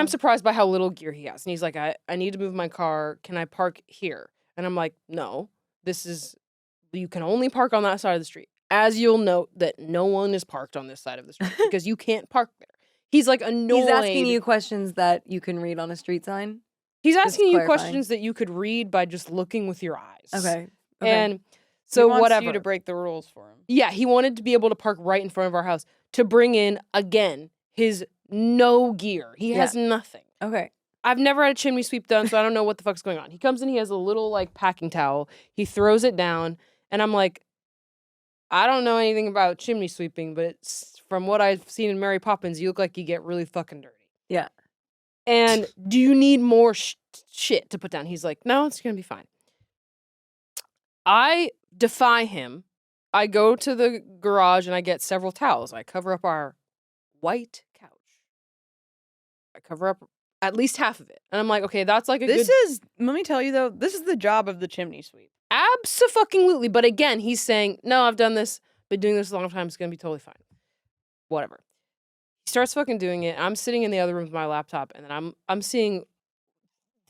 surprised by how little gear he has. And he's like, I need to move my car. Can I park here? And I'm like, no, you can only park on that side of the street. As you'll note that no one is parked on this side of the street because you can't park there. He's like annoyed. He's asking you questions that you can read on a street sign. He's Just asking you clarifying. questions that you could read by just looking with your eyes. Okay. And He so wants whatever. you to break the rules for him. Yeah, he wanted to be able to park right in front of our house to bring in, again, his no gear. He has nothing. Okay. I've never had a chimney sweep done, so I don't know what the fuck's going on. He comes in, he has a little, like, packing towel. He throws it down, and I'm like, I don't know anything about chimney sweeping, but from what I've seen in Mary Poppins, you look like you get really fucking dirty. Yeah. And do you need more shit to put down? He's like, no, it's going to be fine. I defy him. I go to the garage and I get several towels. I cover up our white couch. I cover up at least half of it. And I'm like, okay, that's like a Let me tell you though, this is the job of the chimney sweep. Abso-fucking-lutely. But again, he's saying, no, I've done this, been doing this a long time, it's gonna be totally fine. Whatever. He starts fucking doing it. I'm sitting in the other room with my laptop, and then I'm seeing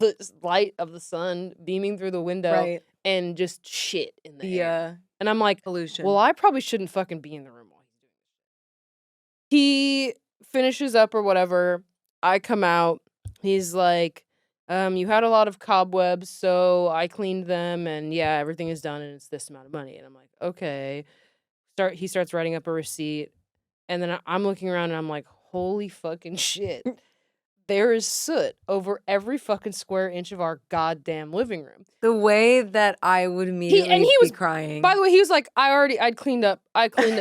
the light of the sun beaming through the window Right. and just shit in the air. Yeah. And I'm like, Pollution. well, I probably shouldn't fucking be in the room while he's doing this. He finishes up or whatever. I come out. He's like, you had a lot of cobwebs, so I cleaned them, and yeah, everything is done, and it's this amount of money. And I'm like, okay. He starts writing up a receipt, and then I'm looking around, and I'm like, holy fucking shit. There is soot over every fucking square inch of our goddamn living room. The way that I would immediately was be crying. By the way, he was like, I'd cleaned up.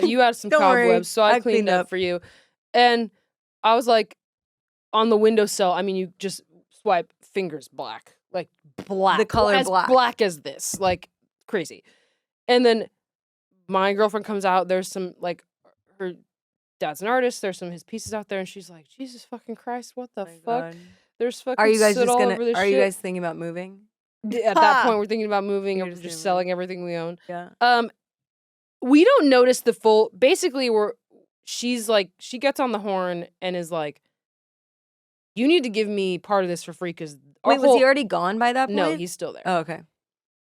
You had some Don't worry, cobwebs, so I cleaned up for you. And I was like, on the windowsill, I mean, you just swipe fingers black. Like black. The color as black. black as this. Like crazy. And then my girlfriend comes out. There's some, like, her dad's an artist. There's some of his pieces out there. And she's like, Jesus fucking Christ, what the Oh my fuck? God. There's fucking Are you guys soot just all gonna? over this Are shit. you guys thinking about moving? At that point, we're thinking about moving You're and just just gonna selling everything we own. Yeah. We don't notice the full. Basically, she's like, she gets on the horn and is like, you need to give me part of this for free because Wait, was he already gone by that point? No, he's still there. Oh, okay.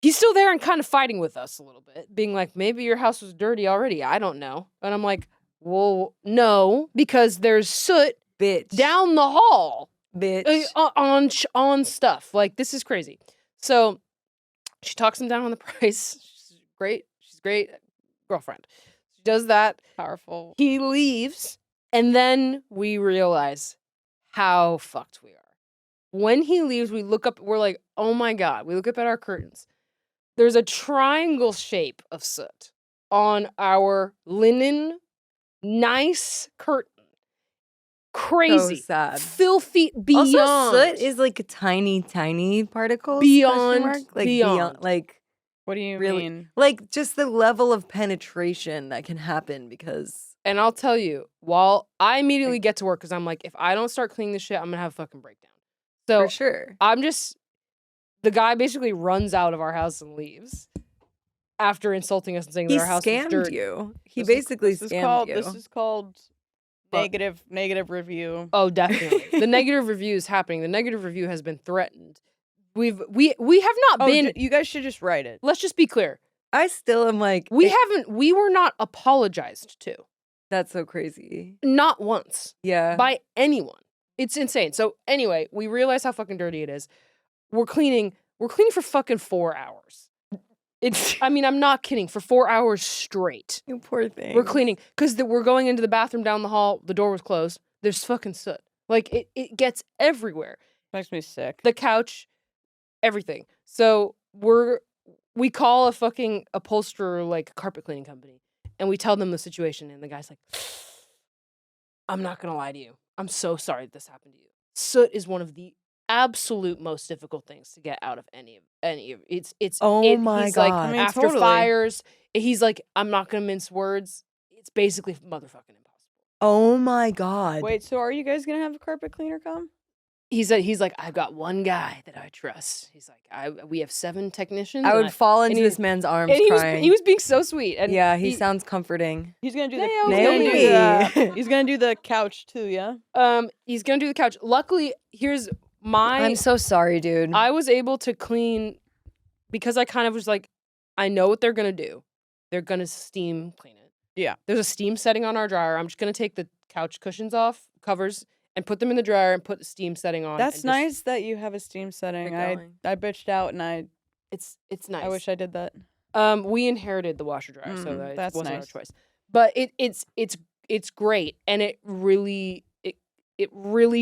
He's still there and kind of fighting with us a little bit, being like, maybe your house was dirty already. I don't know. And I'm like, well, no, because there's soot Bitch. down the hall Bitch. on stuff. Like, this is crazy. So she talks him down on the price. She's great. She's great girlfriend. She does that. Powerful. He leaves, and then we realize how fucked we are. When he leaves, we look up, we're like, oh my God. We look up at our curtains. There's a triangle shape of soot on our linen, nice curtain. Crazy. So sad. Filthy beyond. Also, soot is like a tiny, tiny particles. Beyond, Like beyond. like What do you really, mean? like just the level of penetration that can happen because. And I'll tell you, while I immediately get to work, because I'm like, if I don't start cleaning this shit, I'm going to have a fucking breakdown. So For sure. the guy basically runs out of our house and leaves after insulting us and saying He that our house was scammed dirty. you. He basically scammed you. This is called negative review. Oh, definitely. The negative review is happening. The negative review has been threatened. We have not been. You guys should just write it. Let's just be clear. I still am like. We were not apologized to. That's so crazy. Not once. Yeah. By anyone. It's insane. So anyway, we realize how fucking dirty it is. We're cleaning for fucking 4 hours. I'm not kidding. For 4 hours straight. You poor thing. We're cleaning. Because we're going into the bathroom down the hall. The door was closed. There's fucking soot. Like, it gets everywhere. Makes me sick. The couch, everything. So we call a fucking upholsterer, like, carpet cleaning company. And we tell them the situation. And the guy's like, I'm not going to lie to you. I'm so sorry that this happened to you. Soot is one of the absolute most difficult things to get out of any of it's Oh my he's God. like, I mean, after totally. fires, he's like, I'm not gonna mince words. It's basically motherfucking impossible. Oh my God. Wait, so are you guys gonna have a carpet cleaner come? He said he's like, I've got one guy that I trust. He's like, we have 7 technicians. I and would fall and into he- this man's arms and crying. he was being so sweet. And yeah, he sounds comforting. He's gonna do the Naomi. he's gonna do the couch too, yeah. He's gonna do the couch. Luckily, here's I'm so sorry, dude. I was able to clean because I kind of was like, I know what they're gonna do. They're gonna steam clean it. Yeah. There's a steam setting on our dryer. I'm just gonna take the couch cushions off, covers, and put them in the dryer and put the steam setting on. That's and just- nice that you have a steam setting. Get I bitched out and It's nice. I wish I did that. We inherited the washer dryer, so that's wasn't our nice. choice. But it's great, and it really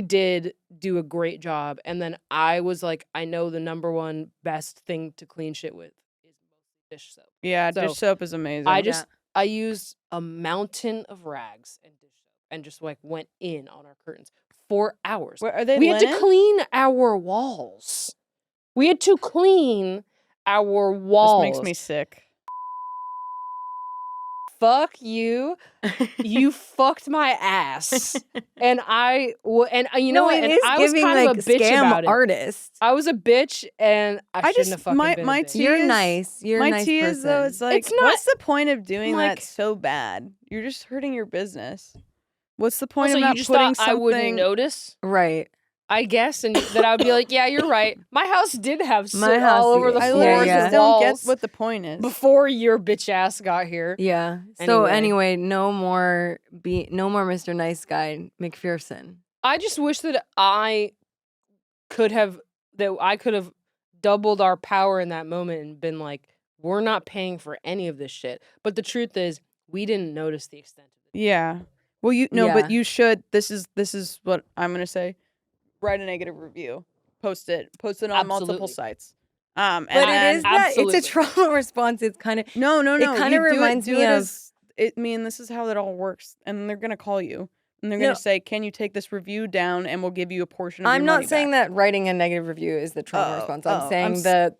did do a great job. And then I was like, I know the number one best thing to clean shit with is dish soap. Yeah, So, dish soap is amazing. I used a mountain of rags and dish soap and just like went in on our curtains for hours. Where, are they We had linen? to clean our walls. We had to clean our walls. This makes me sick. Fuck you. You fucked my ass. And you know what? it And is I was giving kind like of a bitch scam about it. artist. I was a bitch, and I shouldn't just- have fucking my- been my a bitch. tea You're is- nice. You're a My nice tea person. is though, it's like, It's not- what's the point of doing like- that so bad? You're just hurting your business. What's the point Also, of you not just putting thought I wouldn't something? notice, right. I guess, and that I would be like, yeah, you're right. My house did have My soot house- all over the yeah, I floors literally yeah. just and don't get walls what the point is. before your bitch ass got here. Yeah. So Anyway. anyway, no more Mr. Nice Guy McPherson. I just wish that I could have doubled our power in that moment and been like, we're not paying for any of this shit. But the truth is, we didn't notice the extent of it. Yeah. Well, Yeah. but you should. This is what I'm gonna say. Write a negative review. Post it on multiple Absolutely. sites. But and it is that Absolutely. it's a trauma response. It's kind of no. It kinda you do reminds do me it of- as- I mean, this is how that all works, and they're gonna call you, and they're No. gonna say, "Can you take this review down, and we'll give you a portion of I'm your not money saying back." that writing a negative review is the trauma Oh, response. oh, I'm saying s- that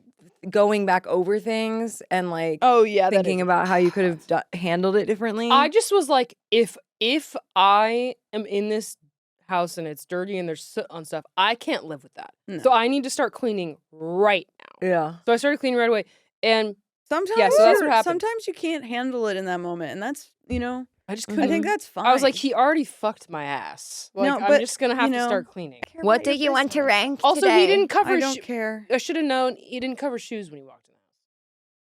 going back over things and like Oh yeah, that thinking is- about how you could have handled it differently. I just was like, if I am in this house and it's dirty and there's soot on stuff, I can't live with that. No. So I need to start cleaning right now. yeah. So I started cleaning right away. And Sometimes, Yeah, so that's what happened. Sometimes you can't handle it in that moment, and that's I just Mhm. couldn't. I think that's fine. I was like, he already fucked my ass. Like, No, I'm but, just gonna have you to know, start cleaning. Care about your business. rank Also, he didn't cover I his don't care. I should have known he didn't cover shoes when he walked in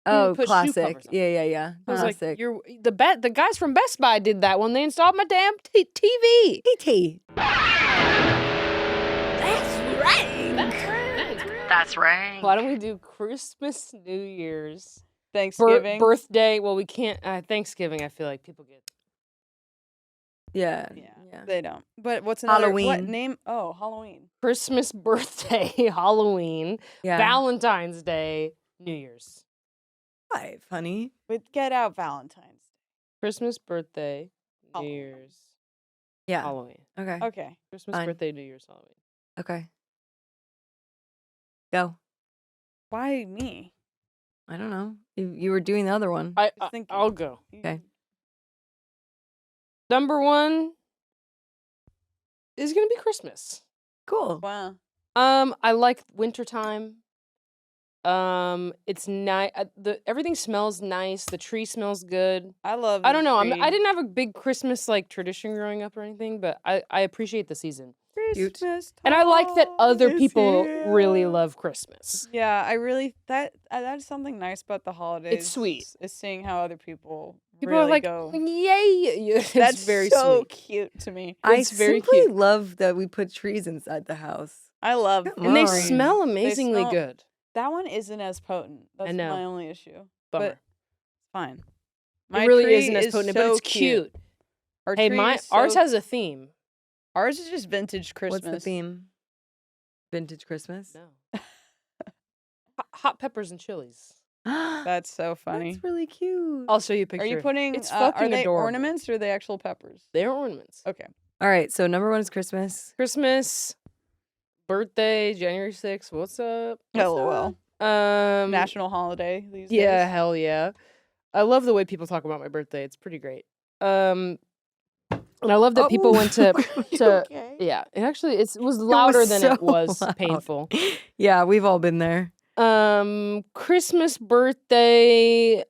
the house. Oh, put shoe classic. covers on. Yeah. I was Classic. like, you're the guys from Best Buy did that when they installed my damn TV. PT. That's right. Why don't we do Christmas, New Year's, Thanksgiving. birthday? Well, we can't. Thanksgiving, I feel like people get. Yeah. Yeah, they don't. But what's another What Halloween. name? Oh, Halloween. Christmas, birthday, Halloween, Yeah. Valentine's Day, New Year's. 5, honey. But get out Valentine's. Christmas, birthday, New Halloween. Year's, Yeah. Halloween. Okay. Okay. Christmas, Fine. birthday, New Year's, Halloween. Okay. Go. Why me? I don't know. You were doing the other one. I thinking. I'll go. Okay. Number 1 is gonna be Christmas. Cool. Wow. I like wintertime. It's nice. Everything smells nice. The tree smells good. I love. I don't know. the I didn't have a big Christmas like tradition growing up or anything, but I appreciate the season. Cute. Christmas And I like that other time is people here. really love Christmas. Yeah, I really that is something nice about the holidays. sweet. Is seeing how other people People really are like, go. yay! It's That's very so sweet. cute to me. I It's very simply cute. love that we put trees inside the house. I love. Come And they on. smell amazingly smell- good. That one isn't as potent. That's know. my only issue. Bummer. But fine. It really tree isn't as is potent, so but it's cute. Our Hey, tree is ours so- has a theme. ours is just vintage Christmas. What's the theme? Vintage Christmas. No. Hot peppers and chilies. That's so funny. That's really cute. I'll show you a picture. Are you putting? It's are fucking they adorable. ornaments or are they actual peppers? They're ornaments. Okay. All right. So number 1 is Christmas. Christmas, birthday, January 6th. What's up? LOL. National holiday these Yeah, days. hell yeah. I love the way people talk about my birthday. It's pretty great. And I love that people went to Okay. yeah. It was louder than it so was loud. painful. Yeah, we've all been there. Christmas, birthday.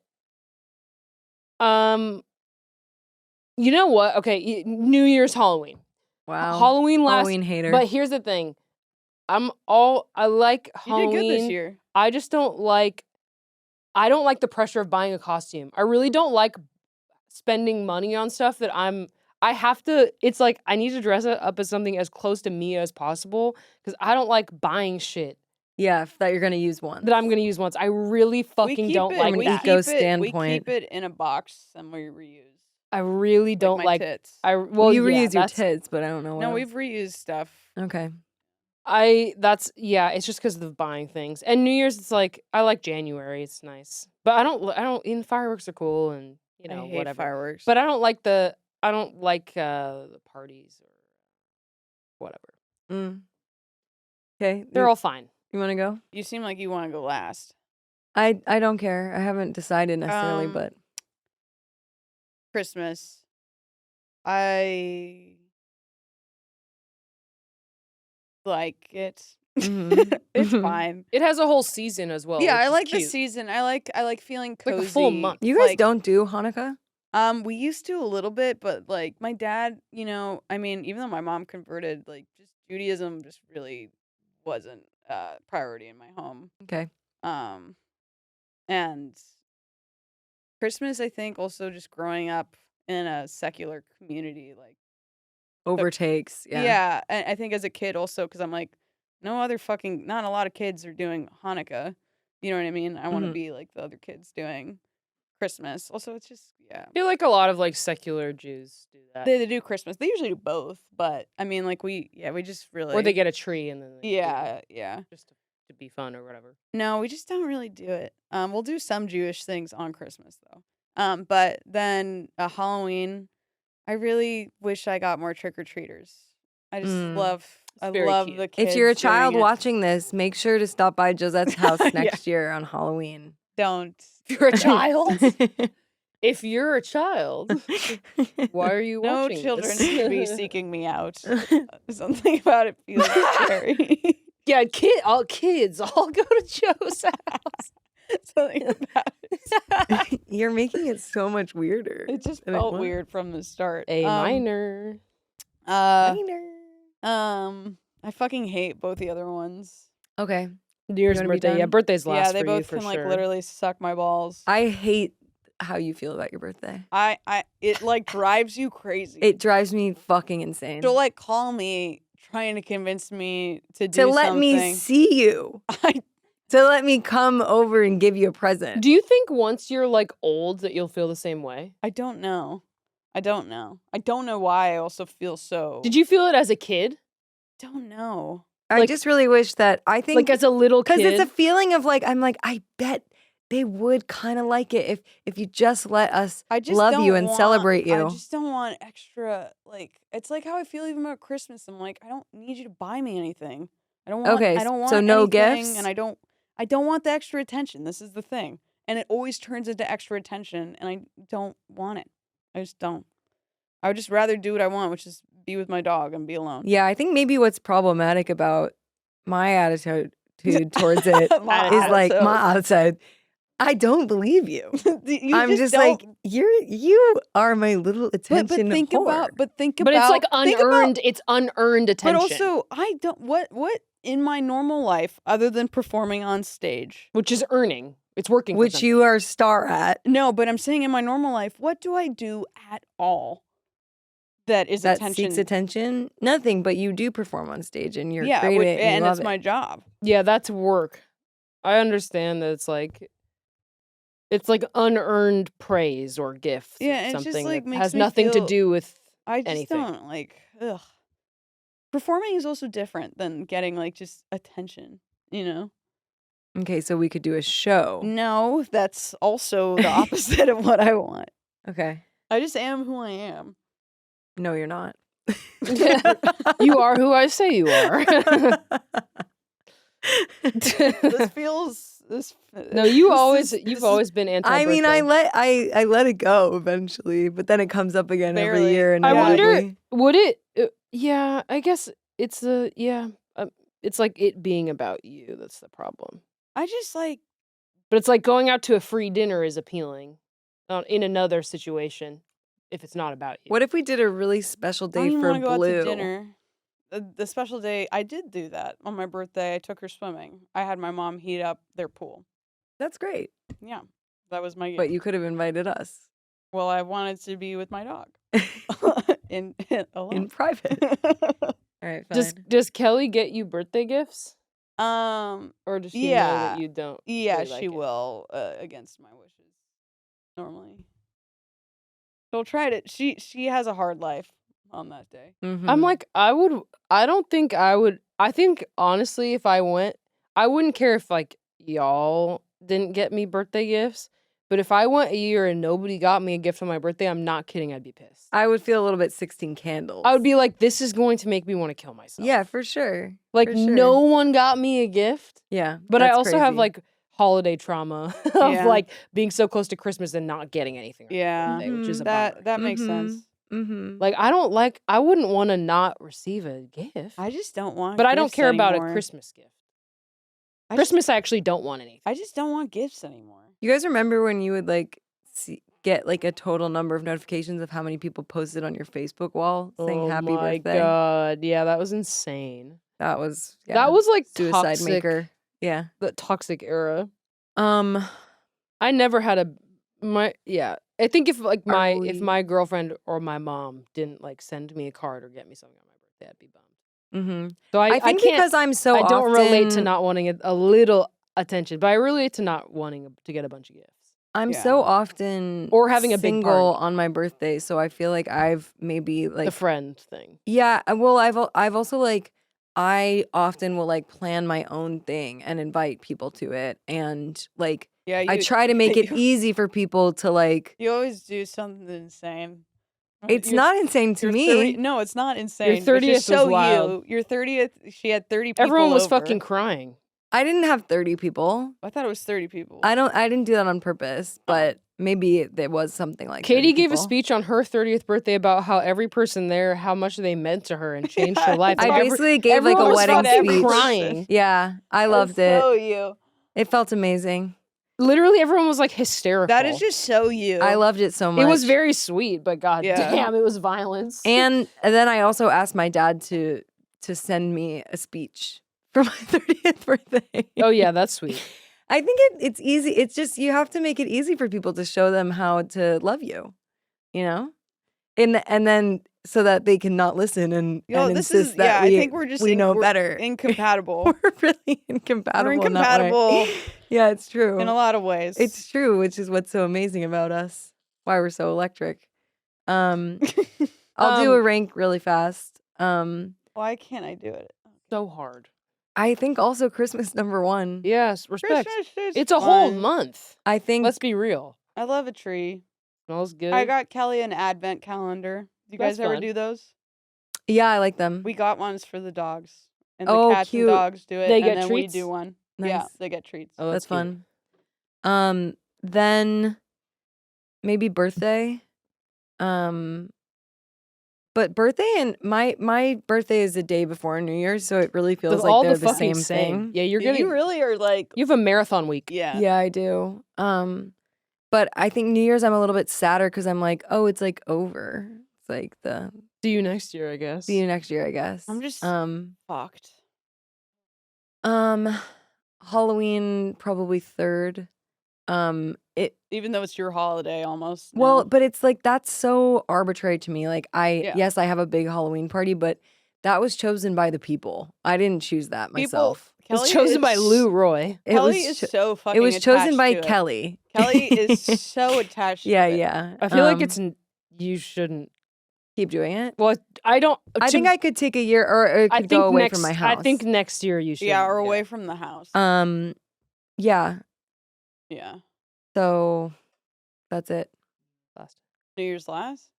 You know what? Okay, New Year's, Halloween. Wow. Halloween last. Halloween hater. But here's the thing. I like You Halloween. did good this year. I just don't like the pressure of buying a costume. I really don't like spending money on stuff that I have to, it's like I need to dress it up as something as close to me as possible because I don't like buying shit Yeah, that you're gonna use once. that I'm going to use once. I really fucking don't like From an that. eco We standpoint. keep it in a box and we reuse. I really don't my like tits. well, you yeah, reuse your that's- tits, but I don't know. What No, else. we've reused stuff. Okay. it's just because of the buying things. And New Year's, it's like, I like January. It's nice. But I don't, even fireworks are cool and, I hate whatever. fireworks. But I don't like the parties or whatever. Okay. They're all fine. You want to go? You seem like you want to go last. I don't care. I haven't decided necessarily, but Christmas. I like it. Mhm. It's Mhm. fine. It has a whole season as well. Yeah, which I is like the cute. season. I like feeling Like cozy. a full month. you guys Like, don't do Hanukkah? We used to a little bit, but like my dad, I mean, even though my mom converted, like just Judaism just really wasn't priority in my home. Okay. And Christmas, I think, also just growing up in a secular community, like Overtakes. Yeah. and I think as a kid also, because I'm like, not a lot of kids are doing Hanukkah. You know what I mean? I want to Mhm. be like the other kids doing Christmas. Also, it's just I feel like a lot of like secular Jews do that. they do Christmas. They usually do both, but I mean, like we just really Or they get a tree and then they do it yeah. just to be fun or whatever. No, we just don't really do it. We'll do some Jewish things on Christmas though. But then Halloween, I really wish I got more trick or treaters. I just love. I very love cute. the kids. If you're a doing child it. watching this, make sure to stop by Josette's house Yeah. next year on Halloween. Don't. If you're a child, if you're a child, why are you No watching children this? should be seeking me out. Something about it feels scary. Yeah, all kids all go to Joe's house. Something about it. You're making it so much weirder. It just than it felt was. weird from the start. A minor. I fucking hate both the other ones. Okay. New Year's wanna be birthday. Yeah, done? birthdays last Yeah, they for both you for can sure. like literally suck my balls. I hate how you feel about your birthday. It like drives you crazy. It drives me fucking insane. She'll like call me trying to convince me to do To let me something. see you. To let me come over and give you a present. Do you think once you're like old that you'll feel the same way? I don't know. I don't know why I also feel so. Did you feel it as a kid? Don't know. I like- just really wish that I think Like as a little kid? because it's a feeling of like I'm like I bet they would kind of like it if you just let us I just love you don't and want- celebrate you. I just don't want extra. Like it's like how I feel even about Christmas. I'm like I don't need you to buy me anything. I don't want. Okay, I don't want so no anything, gifts? and I don't want the extra attention. This is the thing, and it always turns into extra attention, and I don't want it. I just don't. I would just rather do what I want, which is be with my dog and be alone. Yeah, I think maybe what's problematic about my attitude towards it is My like attitude. my attitude. I don't believe you. You I'm just like don't- you are my little attention but think whore. about But it's like think about- unearned. It's unearned attention. But also, I don't. What in my normal life, other than performing on stage? which is earning. It's working. for which something. you are a star at. No, but I'm saying in my normal life, what do I do at all that is That attention? seeks attention. Nothing, but you do perform on stage and you're yeah, great at it and, and you it's love my it. job. Yeah, that's work. I understand that it's like unearned praise or gifts. Yeah, or it's just, something like, that makes has me nothing to feel- do with. I just Anything. don't like. Ugh. Performing is also different than getting like just attention. You know. Okay, so we could do a show. No, that's also the opposite of what I want. Okay. I just am who I am. No, you're not. You are who I say you are. This feels No, you've this always been anti-birthday. I mean, I let it go eventually, but then it comes up again every Barely. year. I wonder, inevitably. would it? Yeah, I guess it's it's like it being about you. That's the problem. I just like. But it's like going out to a free dinner is appealing, in another situation, if it's not about you. What if we did a really special I don't day even for want to go Blue? out to dinner. The special day, I did do that on my birthday. I took her swimming. I had my mom heat up their pool. That's great. Yeah, that was my gift. But you could have invited us Well, I wanted to be with my dog in alone. in private. All right, fine. Does Kelly get you birthday gifts, Um, or does she know yeah, that you don't? yeah, really like she it? will against my wishes. Normally, she'll try to. She has a hard life on that day. I'm Mhm. like, I don't think I would. I think honestly, if I went, I wouldn't care if like y'all didn't get me birthday gifts. But if I went a year and nobody got me a gift on my birthday, I'm not kidding. I'd be pissed. I would feel a little bit 16 candles. I would be like, this is going to make me want to kill myself. Yeah, for sure. Like for sure. no one got me a gift. Yeah, But I that's also have crazy. like holiday trauma of Yeah. like being so close to Christmas and not getting anything. on my Yeah, birthday, which is a that bummer. that makes sense. Mm-hmm. Like I wouldn't want to not receive a gift. I just don't want. But I don't gifts care about a anymore. Christmas gift. I just- Christmas, I actually don't want anything. I just don't want gifts anymore. You guys remember when you would like get like a total number of notifications of how many people posted on your Facebook wall saying Oh happy my birthday? god, yeah, that was insane. That was That was like suicide toxic, maker. Yeah. the toxic era. Um. I never had I think if like if we- my girlfriend or my mom didn't like send me a card or get me something on my birthday, I'd be bummed. Mm-hmm. So I think can't, because I'm so I don't relate to often- not wanting a little attention, but I relate to not wanting to get a bunch of gifts. I'm Yeah. so often Or having a big single party. on my birthday, so I feel like I've maybe The like friend thing. yeah. Well, I've also like I often will like plan my own thing and invite people to it, and like Yeah, I try to make it easy for people to like. You always do something insane. It's You're- not insane to you're me. 30 no, it's not insane. It's 30th just was so wild. you. Your 30th, she had 30 people Everyone was over. fucking crying. I didn't have 30 people. I thought it was 30 people. I didn't do that on purpose, but maybe there was something like. Katie 30 gave a people. speech on her 30th birthday about how every person there, how much they meant to her and changed her life. I Like, basically gave like everyone a was wedding fucking speech. crying. Yeah, I That's loved it. So you. It felt amazing. Literally, everyone was like hysterical. That is just so you. I loved it so much. It was very sweet, but god Yeah. damn, it was violence. And then I also asked my dad to send me a speech for my 30th birthday. Oh yeah, that's sweet. I think it's easy. It's just you have to make it easy for people to show them how to love you, you know, and then so that they can not listen and this insist is that I think we're just we know we're better. Incompatible. We're really incompatible. We're in that way. incompatible Yeah, it's true. in a lot of ways. It's true, which is what's so amazing about us. Why we're so electric. I'll do a rank really fast. Why can't I do it? So hard. I think also Christmas #1. Yes, respect. Christmas is It's a whole fun. month. I think Let's be real. I love a tree. Smells good. I got Kelly an advent calendar. Do you That's guys ever fun. do those? yeah, I like them. We got ones for the dogs. And the Oh, cats cute. and dogs do it. They and get then treats? we do one. Nice. Yeah, they get treats. Oh, That's cute. fun. Then maybe birthday. But birthday and my birthday is the day before New Year's, so it really feels all like they're the fucking same thing. Yeah, you're gonna. You really are like, You have a marathon week. yeah. Yeah, I do. But I think New Year's I'm a little bit sadder because I'm like, oh, it's like over. It's like the See you next year, I guess. see you next year, I guess. I'm just fucked. Halloween probably 3rd. Even though it's your holiday almost. now. Well, but it's like that's so arbitrary to me. Like Yeah. yes, I have a big Halloween party, but that was chosen by the people. I didn't choose that myself. It was Kelly chosen by is- Lou Roy. It Kelly was is cho- so fucking it was chosen attached by to it. Kelly. Kelly is so attached Yeah, to it. yeah. I feel like you shouldn't. keep doing it. Well, I don't. I think I could take a year or it I could think go away next, from my house. I think next year you should. Yeah, or away from the house. Yeah. Yeah. So that's it. New Year's last?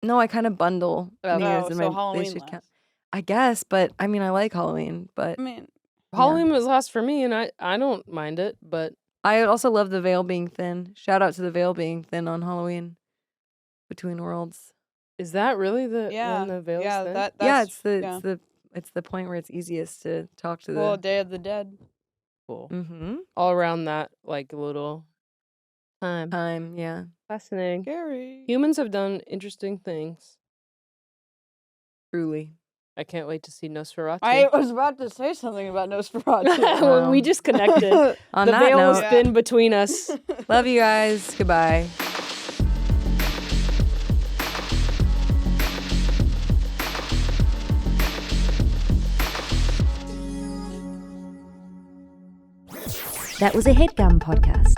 No, I kind of bundle New Year's and so they Halloween should last. count. I guess, but I mean, I like Halloween, but I mean, Halloween was last for me, and I don't mind it, but I also love the veil being thin. Shout out to the veil being thin on Halloween. Between Worlds. is that really the Yeah, when the veil's yeah, thin? that's Yeah, yeah. it's the point where it's easiest to talk to Well, the. Day of the Dead. Cool. Mm-hmm. All around that like little time. Time, yeah. Fascinating. Scary. Humans have done interesting things. Truly. I can't wait to see Nosferatu. I was about to say something about Nosferatu. Well, we Wow. just connected. On The that veil was note, thin between us. love you guys. Goodbye. That was a Headgum podcast.